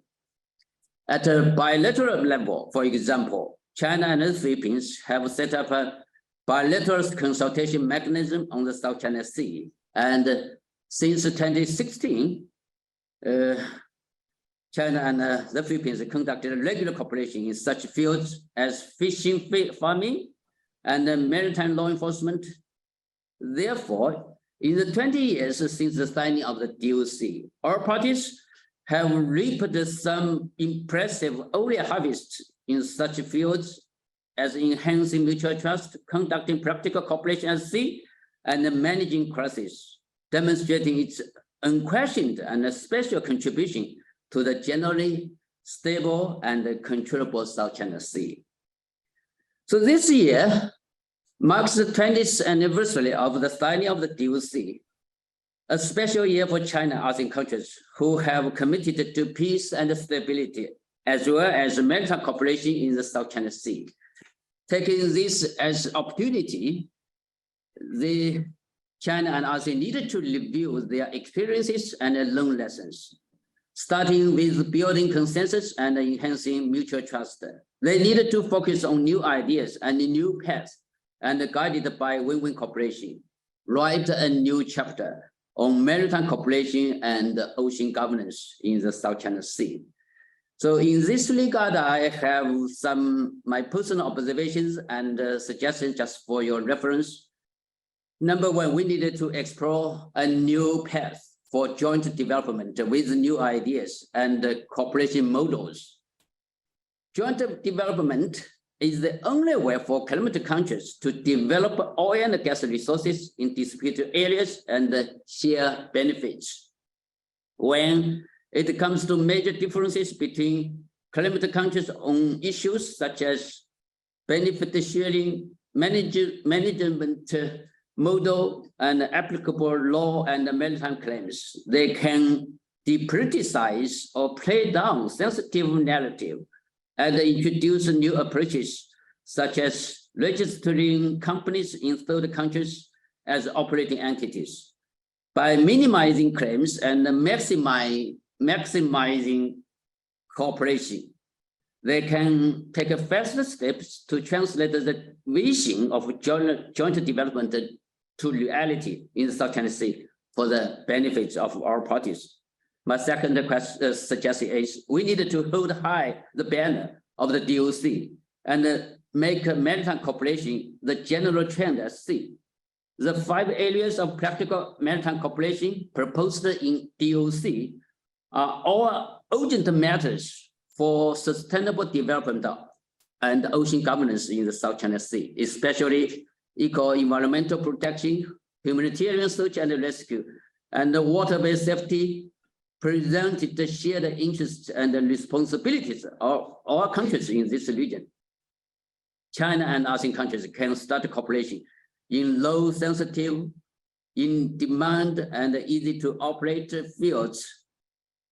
At a bilateral level, for example, China and the Philippines have set up a bilateral consultation mechanism on the South China Sea. And since 2016, China and the Philippines conducted regular cooperation in such fields as fishing, farming, and maritime law enforcement. Therefore, In the 20 years since the signing of the DOC, our parties have reaped some impressive early harvests in such fields as enhancing mutual trust, conducting practical cooperation at sea, and managing crises, demonstrating its unquestioned and special contribution to the generally stable and controllable South China Sea. So this year marks the 20th anniversary of the signing of the DOC, a special year for China and ASEAN countries who have committed to peace and stability, as well as maritime cooperation in the South China Sea. Taking this as opportunity, the China and ASEAN needed to review their experiences and learn lessons, starting with building consensus and enhancing mutual trust. They needed to focus on new ideas and new paths, and guided by win-win cooperation, write a new chapter on maritime cooperation and ocean governance in the South China Sea. So in this regard, I have my personal observations and suggestions just for your reference. Number one, we needed to explore a new path for joint development with new ideas and cooperation models. Joint development is the only way for climate countries to develop oil and gas resources in disputed areas and share benefits. When it comes to major differences between climate countries on issues such as benefit sharing, management model, and applicable law and maritime claims, they can depoliticize or play down sensitive narrative and introduce new approaches, such as registering companies in third countries as operating entities. By minimizing claims and maximizing cooperation, they can take faster steps to translate the vision of joint development to reality in the South China Sea for the benefits of our parties. My second suggestion is we needed to hold high the banner of the DOC and make maritime cooperation the general trend at sea. The 5 areas of practical maritime cooperation proposed in DOC are all urgent matters for sustainable development and ocean governance in the South China Sea, especially eco-environmental protection, humanitarian search and rescue, and waterway safety, presented the shared interests and responsibilities of all countries in this region. China and ASEAN countries can start cooperation in low sensitive, in demand and easy to operate fields.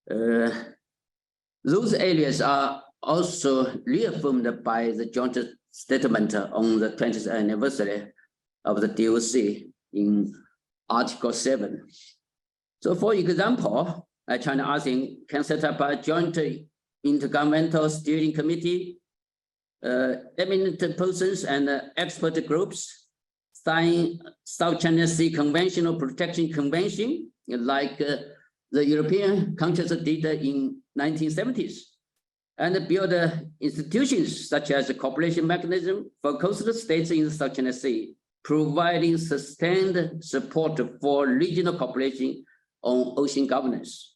Those areas are also reaffirmed by the joint statement on the 20th anniversary of the DOC in Article 7. So for example, China ASEAN can set up a joint intergovernmental steering committee, eminent persons and expert groups, sign South China Sea Conventional Protection Convention, like the European countries did in 1970s, and build institutions such as a cooperation mechanism for coastal states in the South China Sea, providing sustained support for regional cooperation on ocean governance.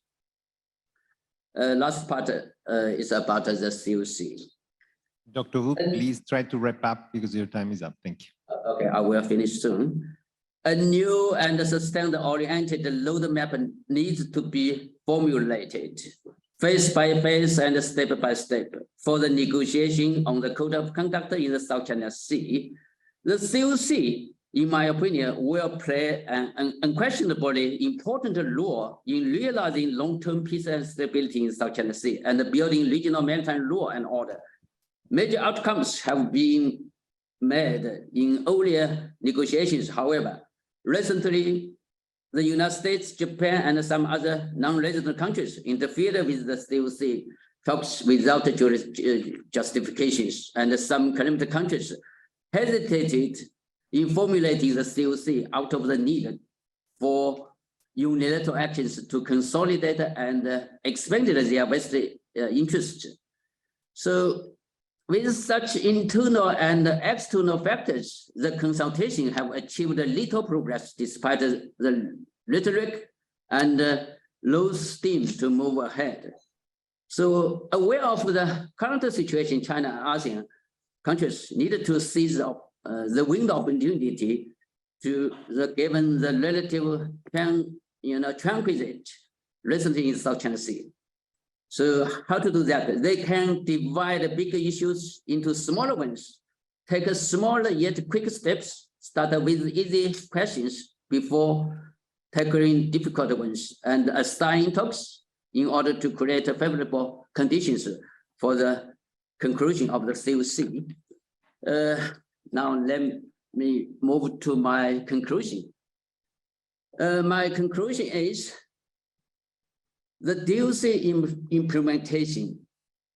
Last part is about the COC. Dr. Wu, please try to wrap up because your time is up. Thank you. Okay, I will finish soon. A new and sustained-oriented roadmap needs to be formulated, phase by phase and step by step, for the negotiation on the code of conduct in the South China Sea. The COC, in my opinion, will play an unquestionably important role in realizing long-term peace and stability in South China Sea and building regional maritime law and order. Major outcomes have been made in earlier negotiations. However, recently, the United States, Japan, and some other non-resident countries interfered with the COC talks without justifications, and some climate countries hesitated in formulating the COC out of the need for unilateral actions to consolidate and expand their vested interest. So With such internal and external factors, the consultation have achieved little progress despite the rhetoric and low steam to move ahead. So aware of the current situation, China and ASEAN countries needed to seize the window of opportunity given the relative tranquility recently in South China Sea. So how to do that? They can divide bigger issues into smaller ones, take smaller yet quick steps, start with easy questions before tackling difficult ones, and assign talks in order to create favorable conditions for the conclusion of the COC. Now let me move to my conclusion. My conclusion is the DOC implementation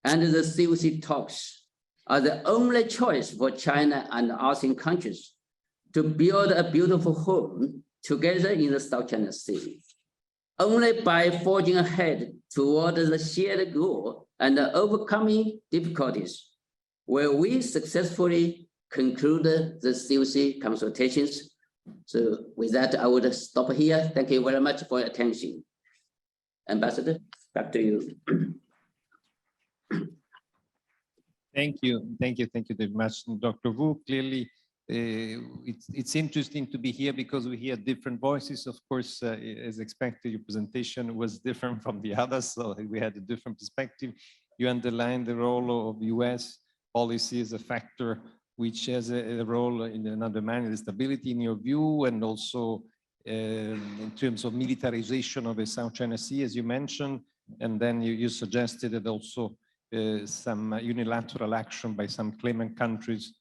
and the COC talks are the only choice for China and ASEAN countries to build a beautiful home together in the South China Sea. Only by forging ahead toward the shared goal and overcoming difficulties will we successfully conclude the COC consultations. So with that, I would stop here. Thank you very much for your attention. Ambassador, back to you. Thank you very much, Dr. Wu. Clearly, it's interesting to be here because we hear different voices. Of course, as expected, your presentation was different from the others, so we had a different perspective. You underlined the role of US policy as a factor which has a role in undermining the stability in your view, and also in terms of militarization of the South China Sea, as you mentioned, and then you suggested that also some unilateral action by some claimant countries.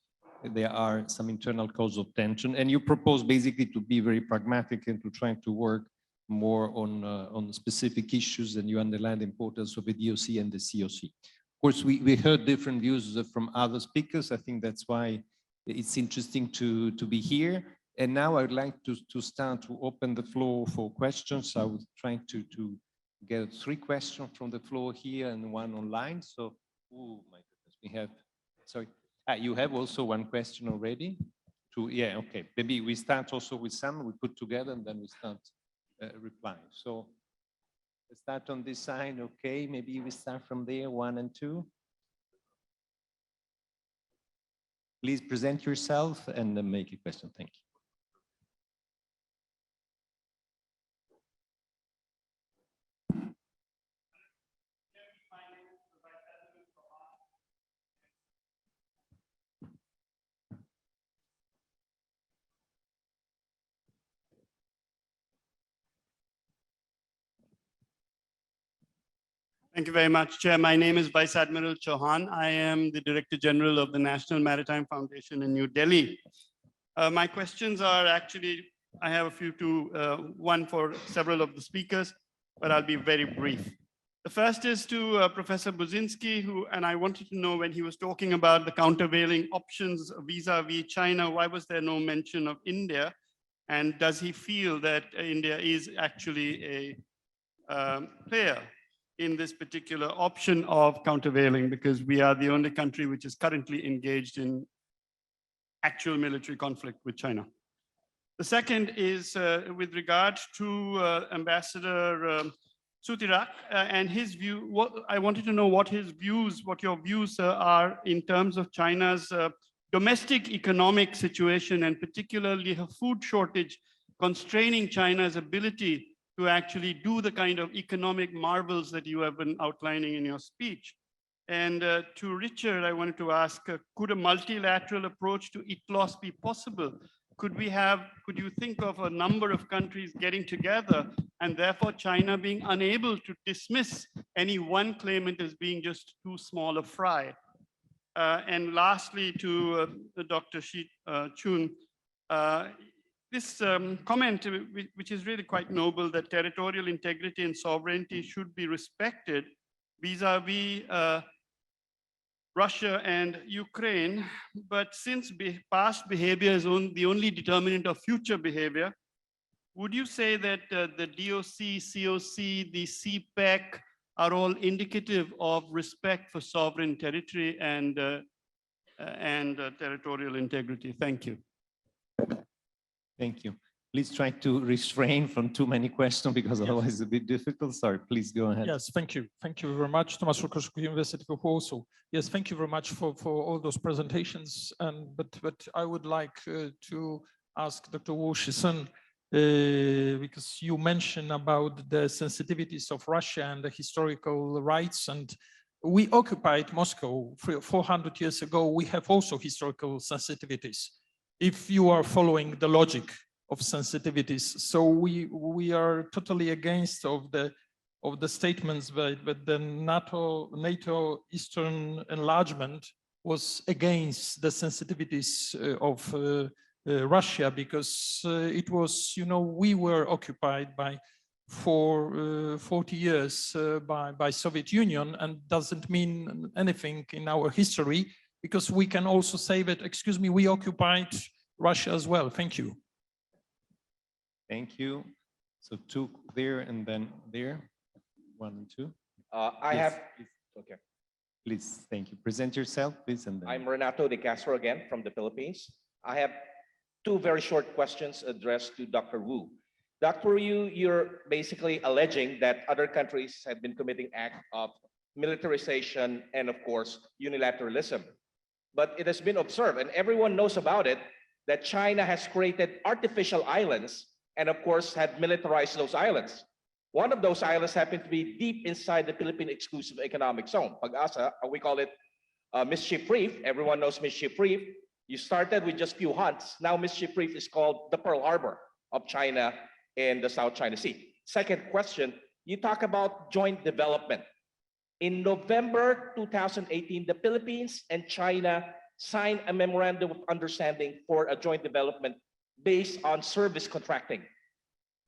There are some internal causes of tension, and you propose basically to be very pragmatic and to try to work more on specific issues, and you underline the importance of the DOC and the COC. Of course, we heard different views from other speakers. I think that's why it's interesting to be here. And now I'd like to start to open the floor for questions. I was trying to get 3 questions from the floor here and 1 online. So, oh my goodness, we have, sorry. You have also 1 question already? Yeah, okay. Maybe we start also with some, we put together, and then we start replying. So let's start on this side, okay? Maybe we start from there, 1 and 2. Please present yourself and then make a question. Thank you. Thank you very much, Chair. My name is Vice Admiral Chauhan. I am the Director General of the National Maritime Foundation in New Delhi. My questions are actually, I have a few too, one for several of the speakers, but I'll be very brief. The first is to Professor Buzinski, and I wanted to know, when he was talking about the countervailing options vis-a-vis China, why was there no mention of India? And does he feel that India is actually a player in this particular option of countervailing, because we are the only country which is currently engaged in actual military conflict with China? The second is with regard to Ambassador Sutirak and his view. I wanted to know what your views are in terms of China's domestic economic situation, and particularly her food shortage constraining China's ability to actually do the kind of economic marvels that you have been outlining in your speech. And to Richard, I wanted to ask, could a multilateral approach to ITLOS be possible? Could you think of a number of countries getting together, and therefore China being unable to dismiss any one claimant as being just too small a fry? And lastly, to Dr. Shi Chun, this comment, which is really quite noble, that territorial integrity and sovereignty should be respected vis-a-vis Russia and Ukraine, but since past behavior is the only determinant of future behavior, would you say that the DOC, COC, the CPEC are all indicative of respect for sovereign territory and and territorial integrity. Thank you. Thank you. Please try to refrain from too many questions because otherwise it's a bit difficult. Sorry, please go ahead. Yes, thank you. Thank you very much, Thomas Rukashku, University of Warsaw. Yes, thank you very much for all those presentations. But I would like to ask Dr. Wu Shisen, because you mentioned about the sensitivities of Russia and the historical rights, and we occupied Moscow 400 years ago. We have also historical sensitivities, if you are following the logic of sensitivities. So we are totally against of the statements that the NATO Eastern enlargement was against the sensitivities of Russia, because it was, we were occupied for 40 years by Soviet Union, and doesn't mean anything in our history, because we can also say that, excuse me, we occupied Russia as well. Thank you. Thank you. So two there and then there, 1 and 2. I Yes, have, please. okay. Please, thank you. Present yourself, please. And then. I'm Renato de Castro again from the Philippines. I have two very short questions addressed to Dr. Wu. Dr. Wu, you're basically alleging that other countries have been committing acts of militarization and, of course, unilateralism. But it has been observed, and everyone knows about it, that China has created artificial islands and, of course, had militarized those islands. One of those islands happened to be deep inside the Philippine Exclusive Economic Zone, Pag-asa, we call it Mischief Reef. Everyone knows Mischief Reef. You started with just few hunts. Now Mischief Reef is called the Pearl Harbor of China in the South China Sea. Second question, you talk about joint development. In November 2018, the Philippines and China signed a memorandum of understanding for a joint development based on service contracting.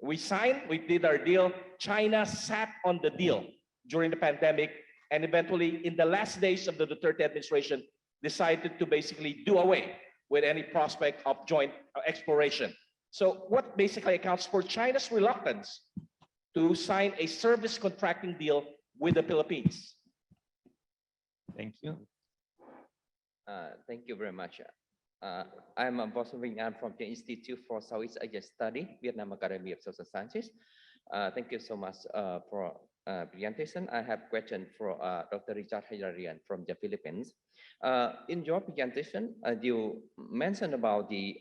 We signed, we did our deal. China sat on the deal during the pandemic, and eventually in the last days of the Duterte administration, decided to basically do away with any prospect of joint exploration. So what basically accounts for China's reluctance to sign a service contracting deal with the Philippines? Thank you. Thank you very much. I'm Boston Wing. I'm from the Institute for Southeast Asian Study, Vietnam Academy of Social Sciences. Thank you so much for presentation. I have a question for Dr. Richard Hajarian from the Philippines. In your presentation, you mentioned about the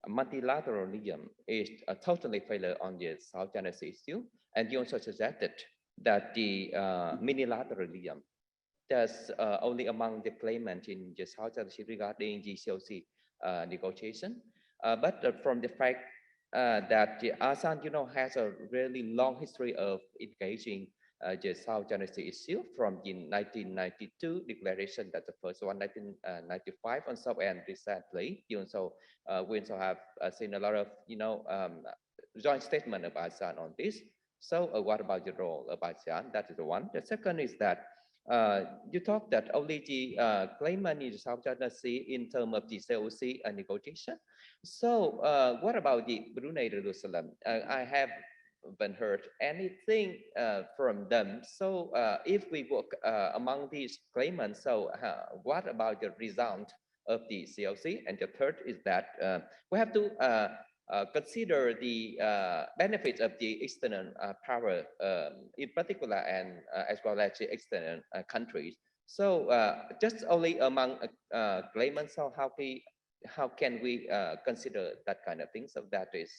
multilateralism is a totally failure on the South China Sea issue, and you also suggested that the minilateralism that's only among the claimants in the South China Sea regarding the COC negotiation. But from the fact that the ASEAN, has a really long history of engaging the South China Sea issue from the 1992 declaration, that's the first one, 1995 and so, and recently, we also have seen a lot of, joint statement of ASEAN on this. So what about the role of ASEAN? That is the one. The second is that you talked that only the claimant in the South China Sea in terms of the COC negotiation. So what about the Brunei Jerusalem? I haven't heard anything from them. So if we work among these claimants, so what about the result of the COC? And the third is that we have to consider the benefits of the external power in particular, and as well as the external countries. So just only among claimants, so how can we consider that kind of thing? So that is,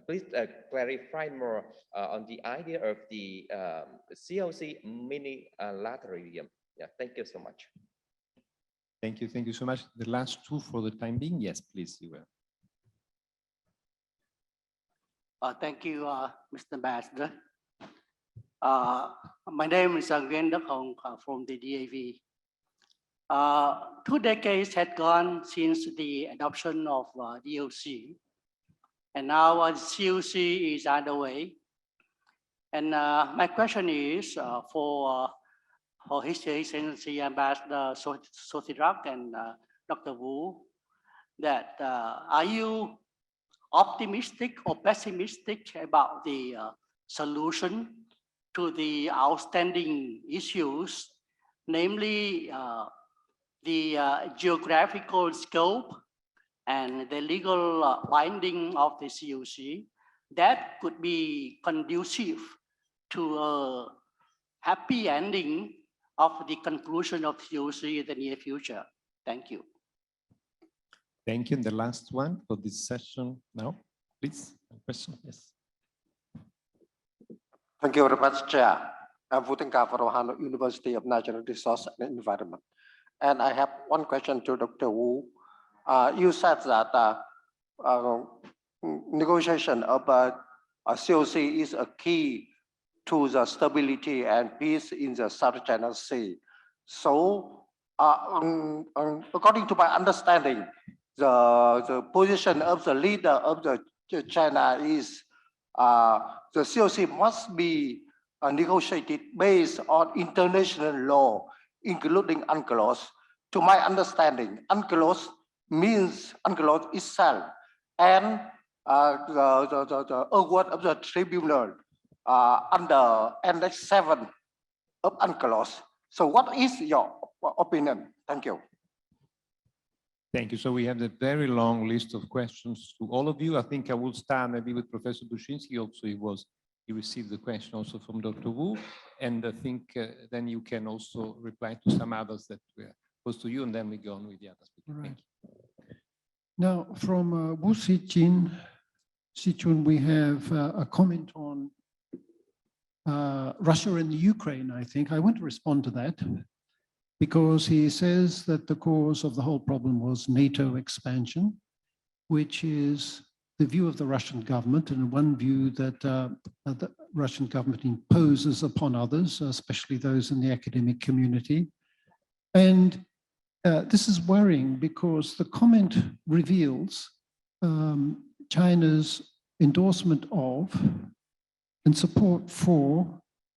please clarify more on the idea of the COC minilateralism. Yeah, thank you so much. Thank you so much. The last two for the time being, yes, please, you will. Thank you, Mr. Ambassador. My name is Nguyen Duc Hong from the DAV. 2 decades had gone since the adoption of DOC, and now COC is underway. And my question is for His Excellency Ambassador Sothirak and Dr. Wu, that are you optimistic or pessimistic about the solution to the outstanding issues, namely the geographical scope and the legal binding of the COC that could be conducive to a happy ending of the conclusion of COC in the near future. Thank you. Thank you. And the last one for this session now, please. Question, yes. Thank you very much, Chair. I'm Vutinka from University of Natural Resource and Environment. And I have one question to Dr. Wu. You said that negotiation of COC is a key to the stability and peace in the South China Sea. So, according to my understanding, the position of the leader of the China is the COC must be negotiated based on international law, including UNCLOS. To my understanding, UNCLOS means UNCLOS itself and the award of the tribunal under Annex 7 of UNCLOS. So what is your opinion? Thank you. Thank you. So we have a very long list of questions to all of you. I think I will start maybe with Professor Dushinsky. Also, he received the question also from Dr. Wu. And I think then you can also reply to some others that were posed to you, and then we go on with the others. Right. Thank you. Now, from Wu Sichun, we have a comment on Russia and the Ukraine, I think. I want to respond to that because he says that the cause of the whole problem was NATO expansion, which is the view of the Russian government, and one view that the Russian government imposes upon others, especially those in the academic community. And this is worrying because the comment reveals China's endorsement of and support for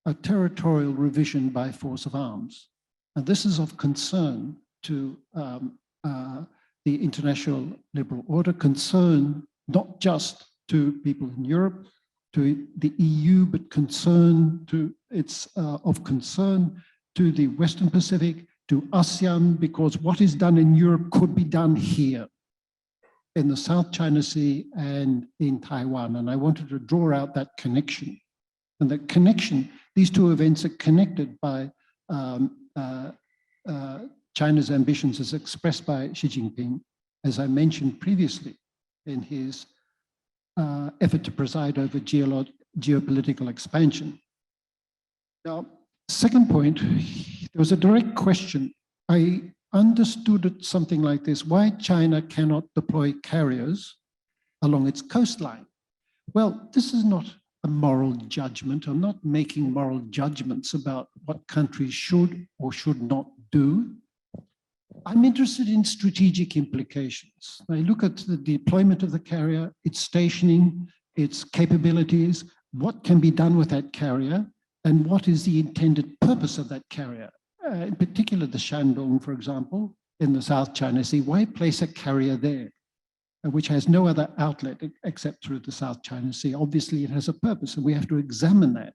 a territorial revision by force of arms. And this is of concern to the international liberal order, concern not just to people in Europe, to the EU, but it's of concern to the Western Pacific, to ASEAN, because what is done in Europe could be done here in the South China Sea and in Taiwan. And I wanted to draw out that connection. And that connection, these two events are connected by China's ambitions as expressed by Xi Jinping, as I mentioned previously, in his effort to preside over geopolitical expansion. Now, second point, there was a direct question. I understood it something like this: why China cannot deploy carriers along its coastline? Well, this is not a moral judgment. I'm not making moral judgments about what countries should or should not do. I'm interested in strategic implications. I look at the deployment of the carrier, its stationing, its capabilities, what can be done with that carrier, and what is the intended purpose of that carrier. In particular, the Shandong, for example, in the South China Sea. Why place a carrier there, which has no other outlet except through the South China Sea? Obviously, it has a purpose, and we have to examine that.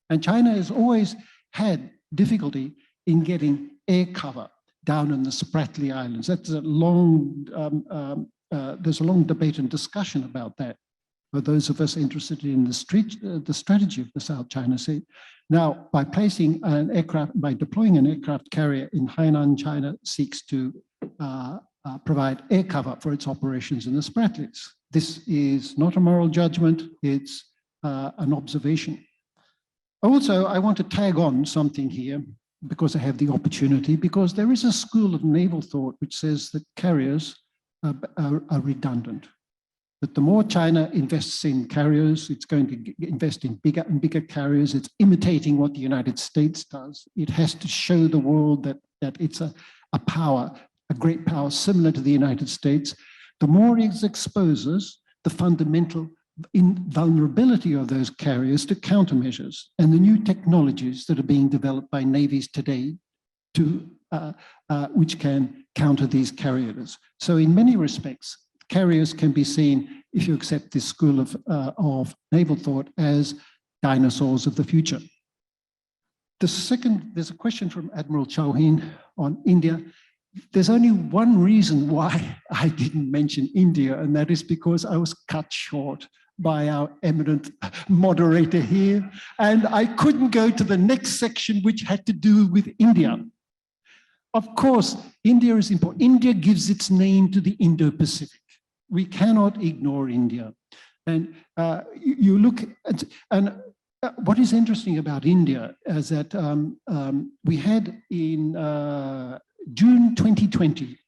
And China has always had difficulty in getting air cover down in the Spratly Islands. That's a long, there's a long debate and discussion about that for those of us interested in the strategy of the South China Sea. Now, by placing an aircraft, by deploying an aircraft carrier in Hainan, China seeks to provide air cover for its operations in the Spratlys. This is not a moral judgment, it's an observation. Also, I want to tag on something here because I have the opportunity, because there is a school of naval thought which says that carriers are redundant. That the more China invests in carriers, it's going to invest in bigger and bigger carriers. It's imitating what the United States does. It has to show the world that it's a power, a great power similar to the United States. The more it exposes the fundamental vulnerability of those carriers to countermeasures and the new technologies that are being developed by navies today to which can counter these carriers. So in many respects, carriers can be seen, if you accept this school of naval thought, as dinosaurs of the future. The second, there's a question from Admiral Chauhin on India. there's only one reason why I didn't mention India, and that is because I was cut short by our eminent moderator here, and I couldn't go to the next section, which had to do with India. Of course, India is important. India gives its name to the Indo-Pacific. We cannot ignore India. And you look at, and what is interesting about India is that we had in June 2020,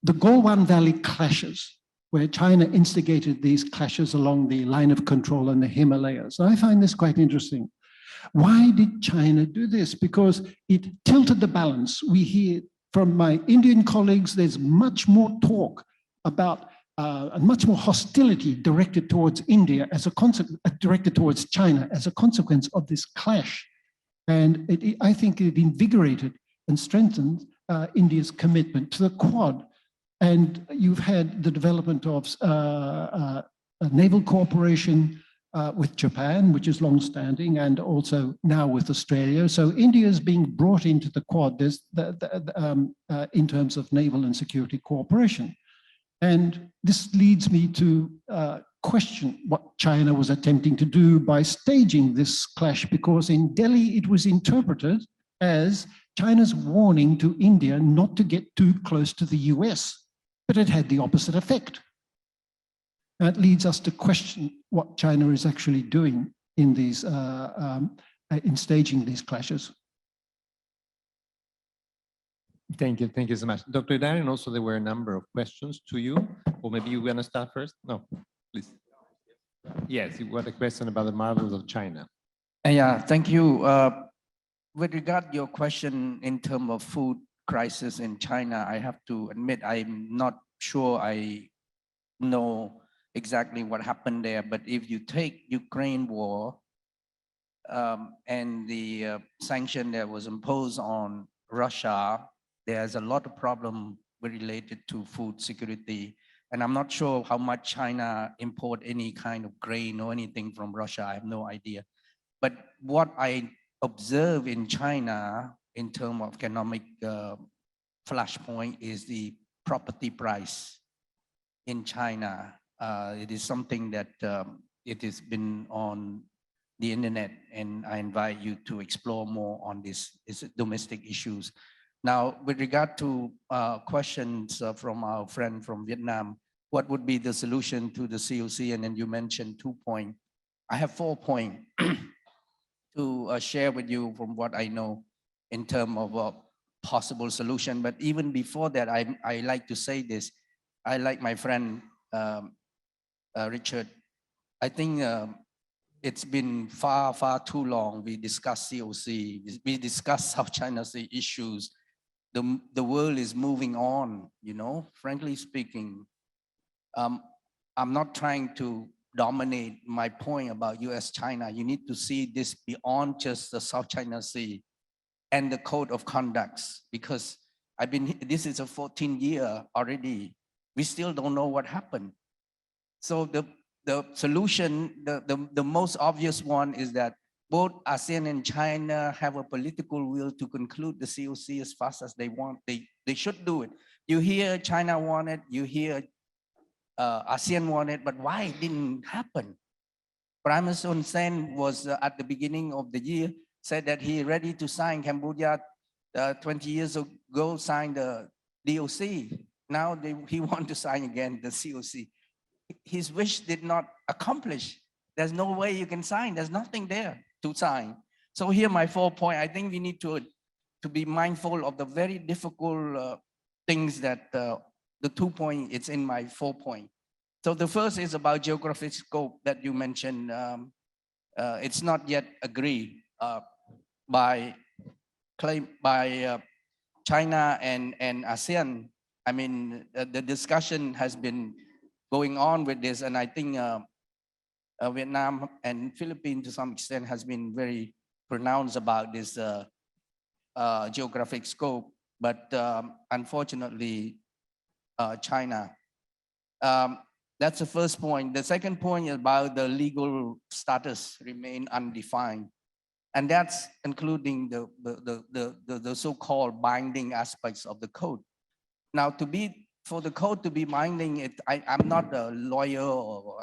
the Galwan Valley clashes, where China instigated these clashes along the line of control in the Himalayas. And I find this quite interesting. Why did China do this? Because it tilted the balance. We hear from my Indian colleagues, there's much more talk about and much more hostility directed towards India as a consequence, directed towards China as a consequence of this clash. And I think it invigorated and strengthened India's commitment to the Quad. And you've had the development of a naval cooperation with Japan, which is long-standing, and also now with Australia. So India is being brought into the Quad in terms of naval and security cooperation. And this leads me to question what China was attempting to do by staging this clash, because in Delhi it was interpreted as China's warning to India not to get too close to the US, but it had the opposite effect. That leads us to question what China is actually doing in these, in staging these clashes. Thank you so much. Dr. Darin, also there were a number of questions to you, or maybe you want to start first? No, please. Yes, you got a question about the marvels of China. Yeah, thank you. With regard to your question in terms of food crisis in China, I have to admit I'm not sure I know exactly what happened there, but if you take Ukraine war and the sanction that was imposed on Russia, there's a lot of problem related to food security. And I'm not sure how much China import any kind of grain or anything from Russia. I have no idea. But what I observe in China in terms of economic flashpoint is the property price in China. It is something that it has been on the internet, and I invite you to explore more on this domestic issues. Now, with regard to questions from our friend from Vietnam, what would be the solution to the COC? And then you mentioned 2 points. I have 4 points to share with you from what I know in terms of a possible solution. But even before that, I like to say this. I like my friend Richard. I think it's been far too long. We discuss COC, we discuss South China Sea issues. The world is moving on, you know, frankly speaking. I'm not trying to dominate my point about US-China. You need to see this beyond just the South China Sea and the code of conducts, because this is a 14-year already. We still don't know what happened. So the solution, the most obvious one is that both ASEAN and China have a political will to conclude the COC as fast as they want. They should do it. You hear China want it, you hear ASEAN want it, but why it didn't happen? Prime Minister Hun Sen was at the beginning of the year, said that he ready to sign. Cambodia 20 years ago signed the DOC. Now he want to sign again the COC. His wish did not accomplish. There's no way you can sign. There's nothing there to sign. So here my 4 points. I think we need to be mindful of the very difficult things that the 2 points, it's in my 4 points. So the first is about geographic scope that you mentioned. It's not yet agreed by China and ASEAN. I mean, the discussion has been going on with this, and I think Vietnam and Philippines to some extent has been very pronounced about this geographic scope, but unfortunately, China. That's the first point. The second point is about the legal status remain undefined. And that's including the so-called binding aspects of the code. Now, for the code to be binding, I'm not a lawyer or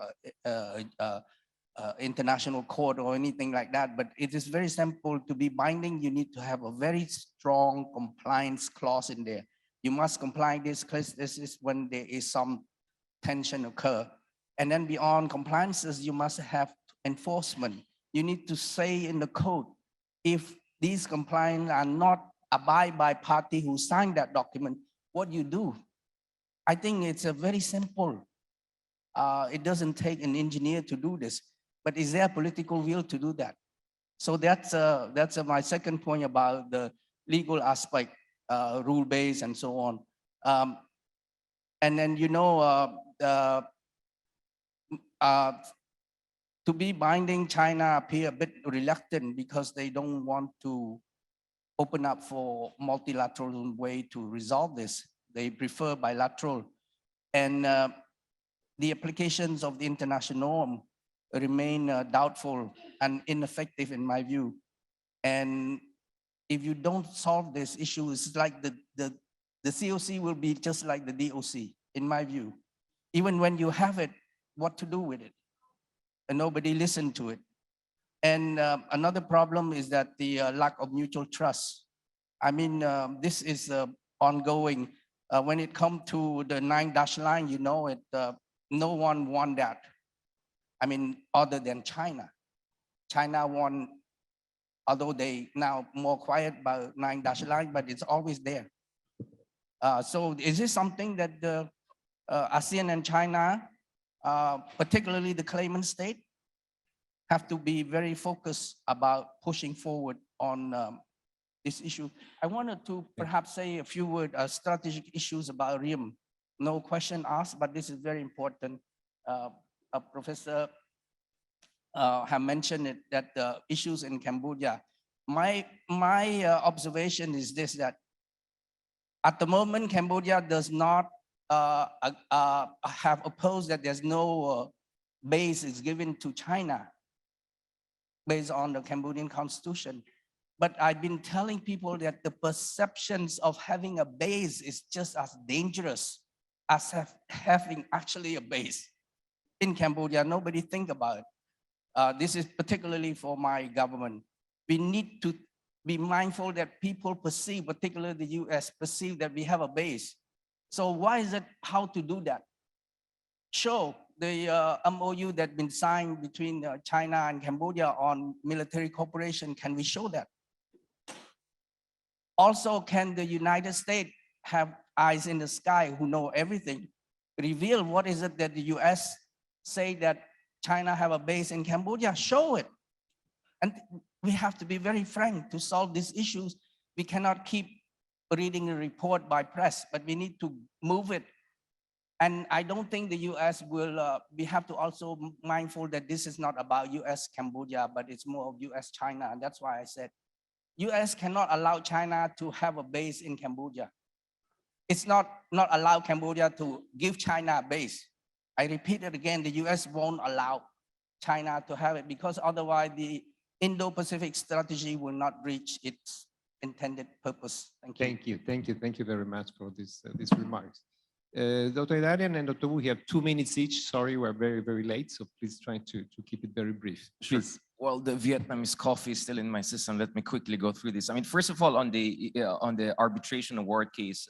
international court or anything like that, but it is very simple. To be binding, you need to have a very strong compliance clause in there. You must comply this because this is when there is some tension occur. And then beyond compliances, you must have enforcement. You need to say in the code, if these compliance are not abide by party who signed that document, what you do. I think it's a very simple. It doesn't take an engineer to do this, but is there political will to do that? So that's my second point about the legal aspect, rule-based and so on. And then, you know, to be binding, China appear a bit reluctant because they don't want to open up for multilateral way to resolve this. They prefer bilateral. And the applications of the international norm remain doubtful and ineffective in my view. And if you don't solve this issue, it's like the COC will be just like the DOC, in my view. Even when you have it, what to do with it? And nobody listened to it. And another problem is that the lack of mutual trust. I mean, this is ongoing. When it comes to the 9-dash line, you know, no one won that. I mean, other than China. China won, although they now more quiet about 9-dash line, but it's always there. So is this something that the ASEAN and China, particularly the claimant state, have to be very focused about pushing forward on this issue? I wanted to perhaps say a few words, strategic issues about RIM. No question asked, but this is very important. Professor have mentioned it, that the issues in Cambodia. My observation is this, that at the moment, Cambodia does not have opposed that there's no base is given to China based on the Cambodian constitution. But I've been telling people that the perceptions of having a base is just as dangerous as having actually a base in Cambodia. Nobody think about it. This is particularly for my government. We need to be mindful that people perceive, particularly the US, perceive that we have a base. So why is it how to do that? Show the MOU that's been signed between China and Cambodia on military cooperation. Can we show that? Also, can the United States have eyes in the sky who know everything? Reveal what is it that the US say that China have a base in Cambodia? Show it. And we have to be very frank to solve these issues. We cannot keep reading a report by press, but we need to move it. And I don't think the US will, we have to also mindful that this is not about US Cambodia, but it's more of US China. And that's why I said, US cannot allow China to have a base in Cambodia. It's not allow Cambodia to give China a base. I repeat it again, the US won't allow China to have it because otherwise the Indo-Pacific strategy will not reach its intended purpose. Thank you. Thank you very much for these remarks. Dr. Idarian and Dr. Wu, we have 2 minutes each. Sorry, we're very, very late, so please try to keep it very brief. Please. Well, the Vietnamese coffee is still in my system. Let me quickly go through this. I mean, first of all, on the arbitration award case,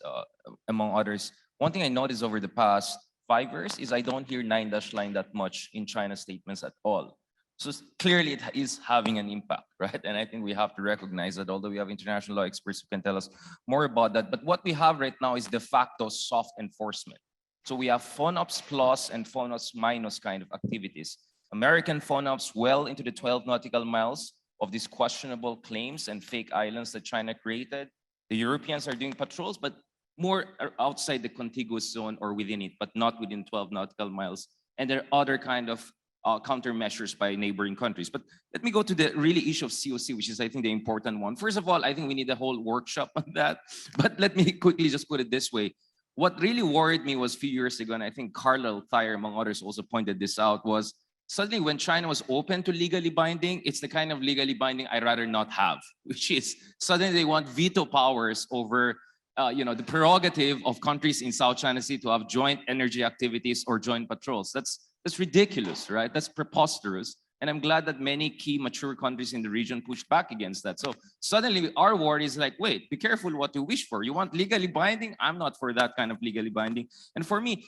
among others, one thing I noticed over the past 5 years is I don't hear 9-dash line that much in China statements at all. So clearly it is having an impact, right? And I think we have to recognize that, although we have international law experts who can tell us more about that. But what we have right now is de facto soft enforcement. So we have FONOPS plus and FONOPS minus kind of activities. American FONOPS well into the 12 nautical miles of these questionable claims and fake islands that China created. The Europeans are doing patrols, but more outside the contiguous zone or within it, but not within 12 nautical miles. And there are other kind of countermeasures by neighboring countries. But let me go to the really issue of COC, which is, I think, the important one. First of all, I think we need a whole workshop on that. But let me quickly just put it this way. What really worried me was a few years ago, and I think Carlo Thayer, among others, also pointed this out, was suddenly when China was open to legally binding, it's the kind of legally binding I'd rather not have, which is suddenly they want veto powers over the prerogative of countries in South China Sea to have joint energy activities or joint patrols. That's ridiculous, right? That's preposterous. And I'm glad that many key mature countries in the region pushed back against that. So suddenly our war is like, wait, be careful what you wish for. You want legally binding? I'm not for that kind of legally binding. And for me,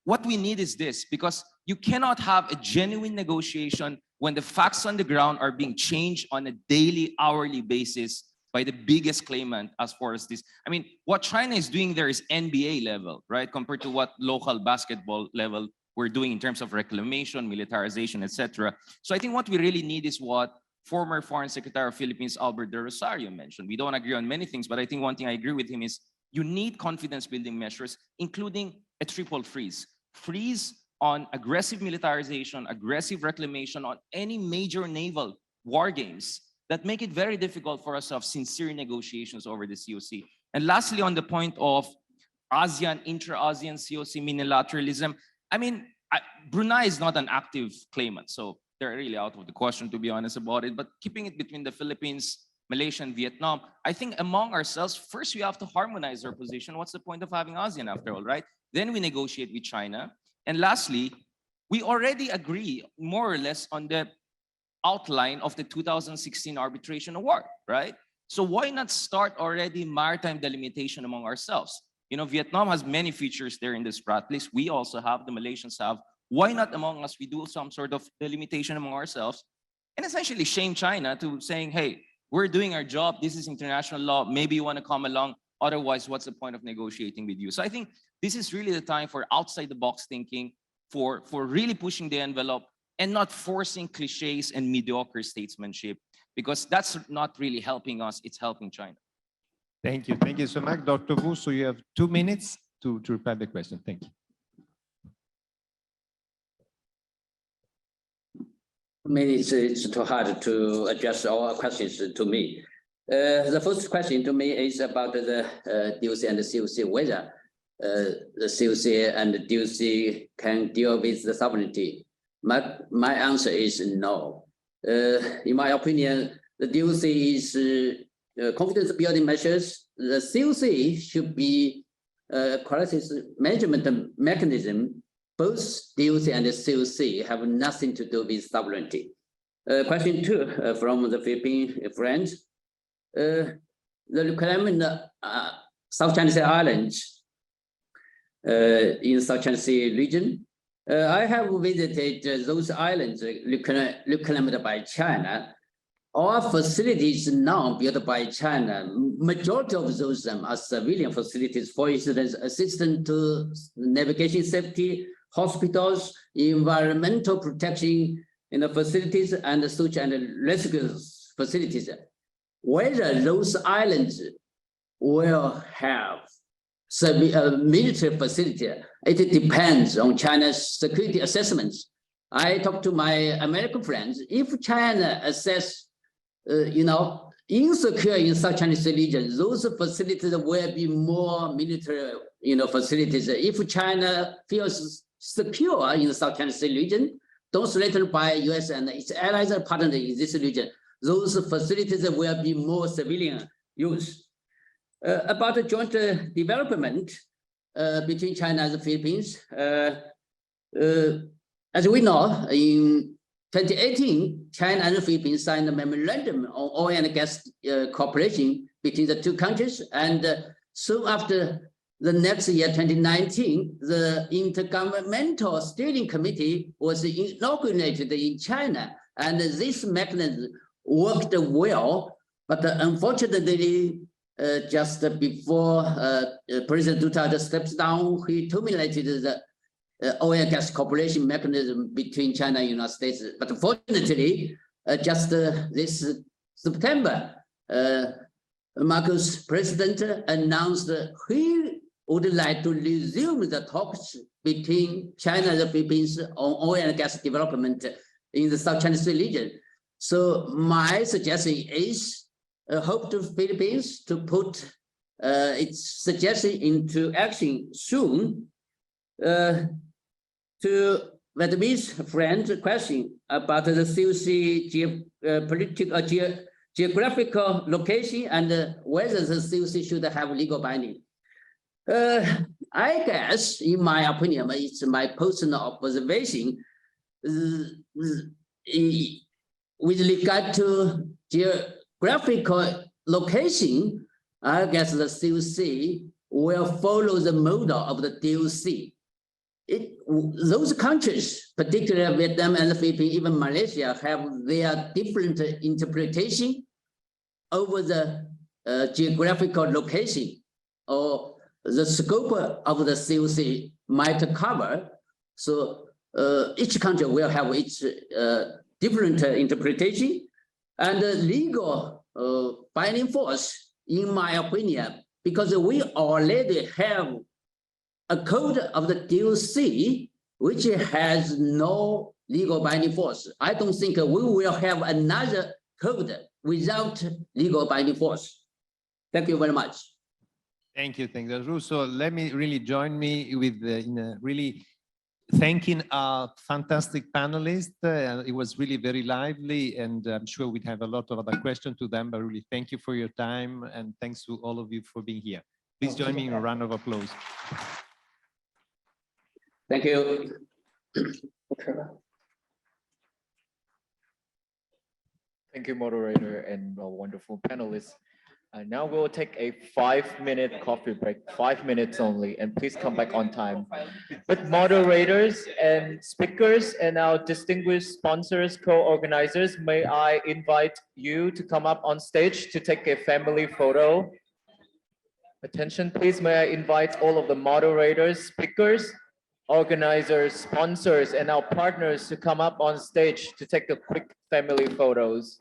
what we need is this, because you cannot have a genuine negotiation when the facts on the ground are being changed on a daily, hourly basis by the biggest claimant as far as this. I mean, what China is doing there is NBA level, right? Compared to what local basketball level we're doing in terms of reclamation, militarization, etc. So I think what we really need is what former Foreign Secretary of Philippines, Albert de Rosario mentioned. We don't agree on many things, but I think one thing I agree with him is you need confidence building measures, including a triple freeze. Freeze on aggressive militarization, aggressive reclamation, on any major naval war games that make it very difficult for us to have sincere negotiations over the COC. And lastly, on the point of ASEAN, intra-ASEAN COC unilateralism, I mean, Brunei is not an active claimant, so they're really out of the question, to be honest about it. But keeping it between the Philippines, Malaysia, and Vietnam, I think among ourselves, first we have to harmonize our position. What's the point of having ASEAN after all, right? Then we negotiate with China. And lastly, we already agree more or less on the outline of the 2016 arbitration award, right? So why not start already maritime delimitation among ourselves? Vietnam has many features there in the Sprat list. We also have, the Malaysians have. Why not among us, we do some sort of delimitation among ourselves and essentially shame China to saying, hey, we're doing our job. This is international law. Maybe you want to come along. Otherwise, what's the point of negotiating with you? So I think this is really the time for outside the box thinking, for really pushing the envelope and not forcing cliches and mediocre statesmanship, because that's not really helping us. It's helping China. Thank you. Thank you so much, Dr. Wu. So you have 2 minutes to reply the question. Thank you. Maybe it's too hard to address all questions to me. The first question to me is about the DOC and the COC, whether the COC and the DOC can deal with the sovereignty. My answer is no. In my opinion, the DOC is confidence building measures. The COC should be a crisis management mechanism. Both DOC and the COC have nothing to do with sovereignty. Question 2 from the Philippine friend. The requirement South China Sea Islands in South China Sea region. I have visited those islands reclaimed by China. All facilities now built by China, majority of those are civilian facilities. For instance, assistance to navigation safety, hospitals, environmental protection in the facilities, and search and rescue facilities. Whether those islands will have military facility, it depends on China's security assessments. I talked to my American friends. If China assess insecure in South China Sea region, those facilities will be more military, facilities. If China feels secure in the South China Sea region, those threatened by US and its allies and partners in this region, those facilities will be more civilian use. About the joint development between China and the Philippines, as we know, in 2018, China and the Philippines signed a memorandum on oil and gas cooperation between the two countries. And soon after the next year, 2019, the Intergovernmental Steering Committee was inaugurated in China. And this mechanism worked well, but unfortunately, just before President Duterte steps down, he terminated the oil and gas cooperation mechanism between China and the United States. But fortunately, just this September, Marcos president announced he would like to resume the talks between China and the Philippines on oil and gas development in the South China Sea region. So my suggestion is hope to Philippines to put its suggestion into action soon. To Vietnamese friend question about the COC geographical location and whether the COC should have legal binding. I guess, in my opinion, it's my personal observation, with regard to geographical location, I guess the COC will follow the model of the DOC. Those countries, particularly Vietnam and the Philippines, even Malaysia, have their different interpretation over the geographical location or the scope of the COC might cover. So each country will have its different interpretation, and the legal binding force, in my opinion, because we already have a code of the DOC which has no legal binding force. I don't think we will have another code without legal binding force. Thank you very much. Thank you, Dr. So let me really join me with really thanking our fantastic panelists. It was really very lively, and I'm sure we'd have a lot of other questions to them, but really thank you for your time, and thanks to all of you for being here. Please join me in a round of applause. Thank you. Thank you, moderator, and wonderful panelists. Now we'll take a 5-minute coffee break, 5 minutes only, and please come back on time. But moderators and speakers and our distinguished sponsors, co-organizers, may I invite you to come up on stage to take a family photo. Attention, please, may I invite all of the moderators, speakers, organizers, sponsors, and our partners to come up on stage to take a quick family photos.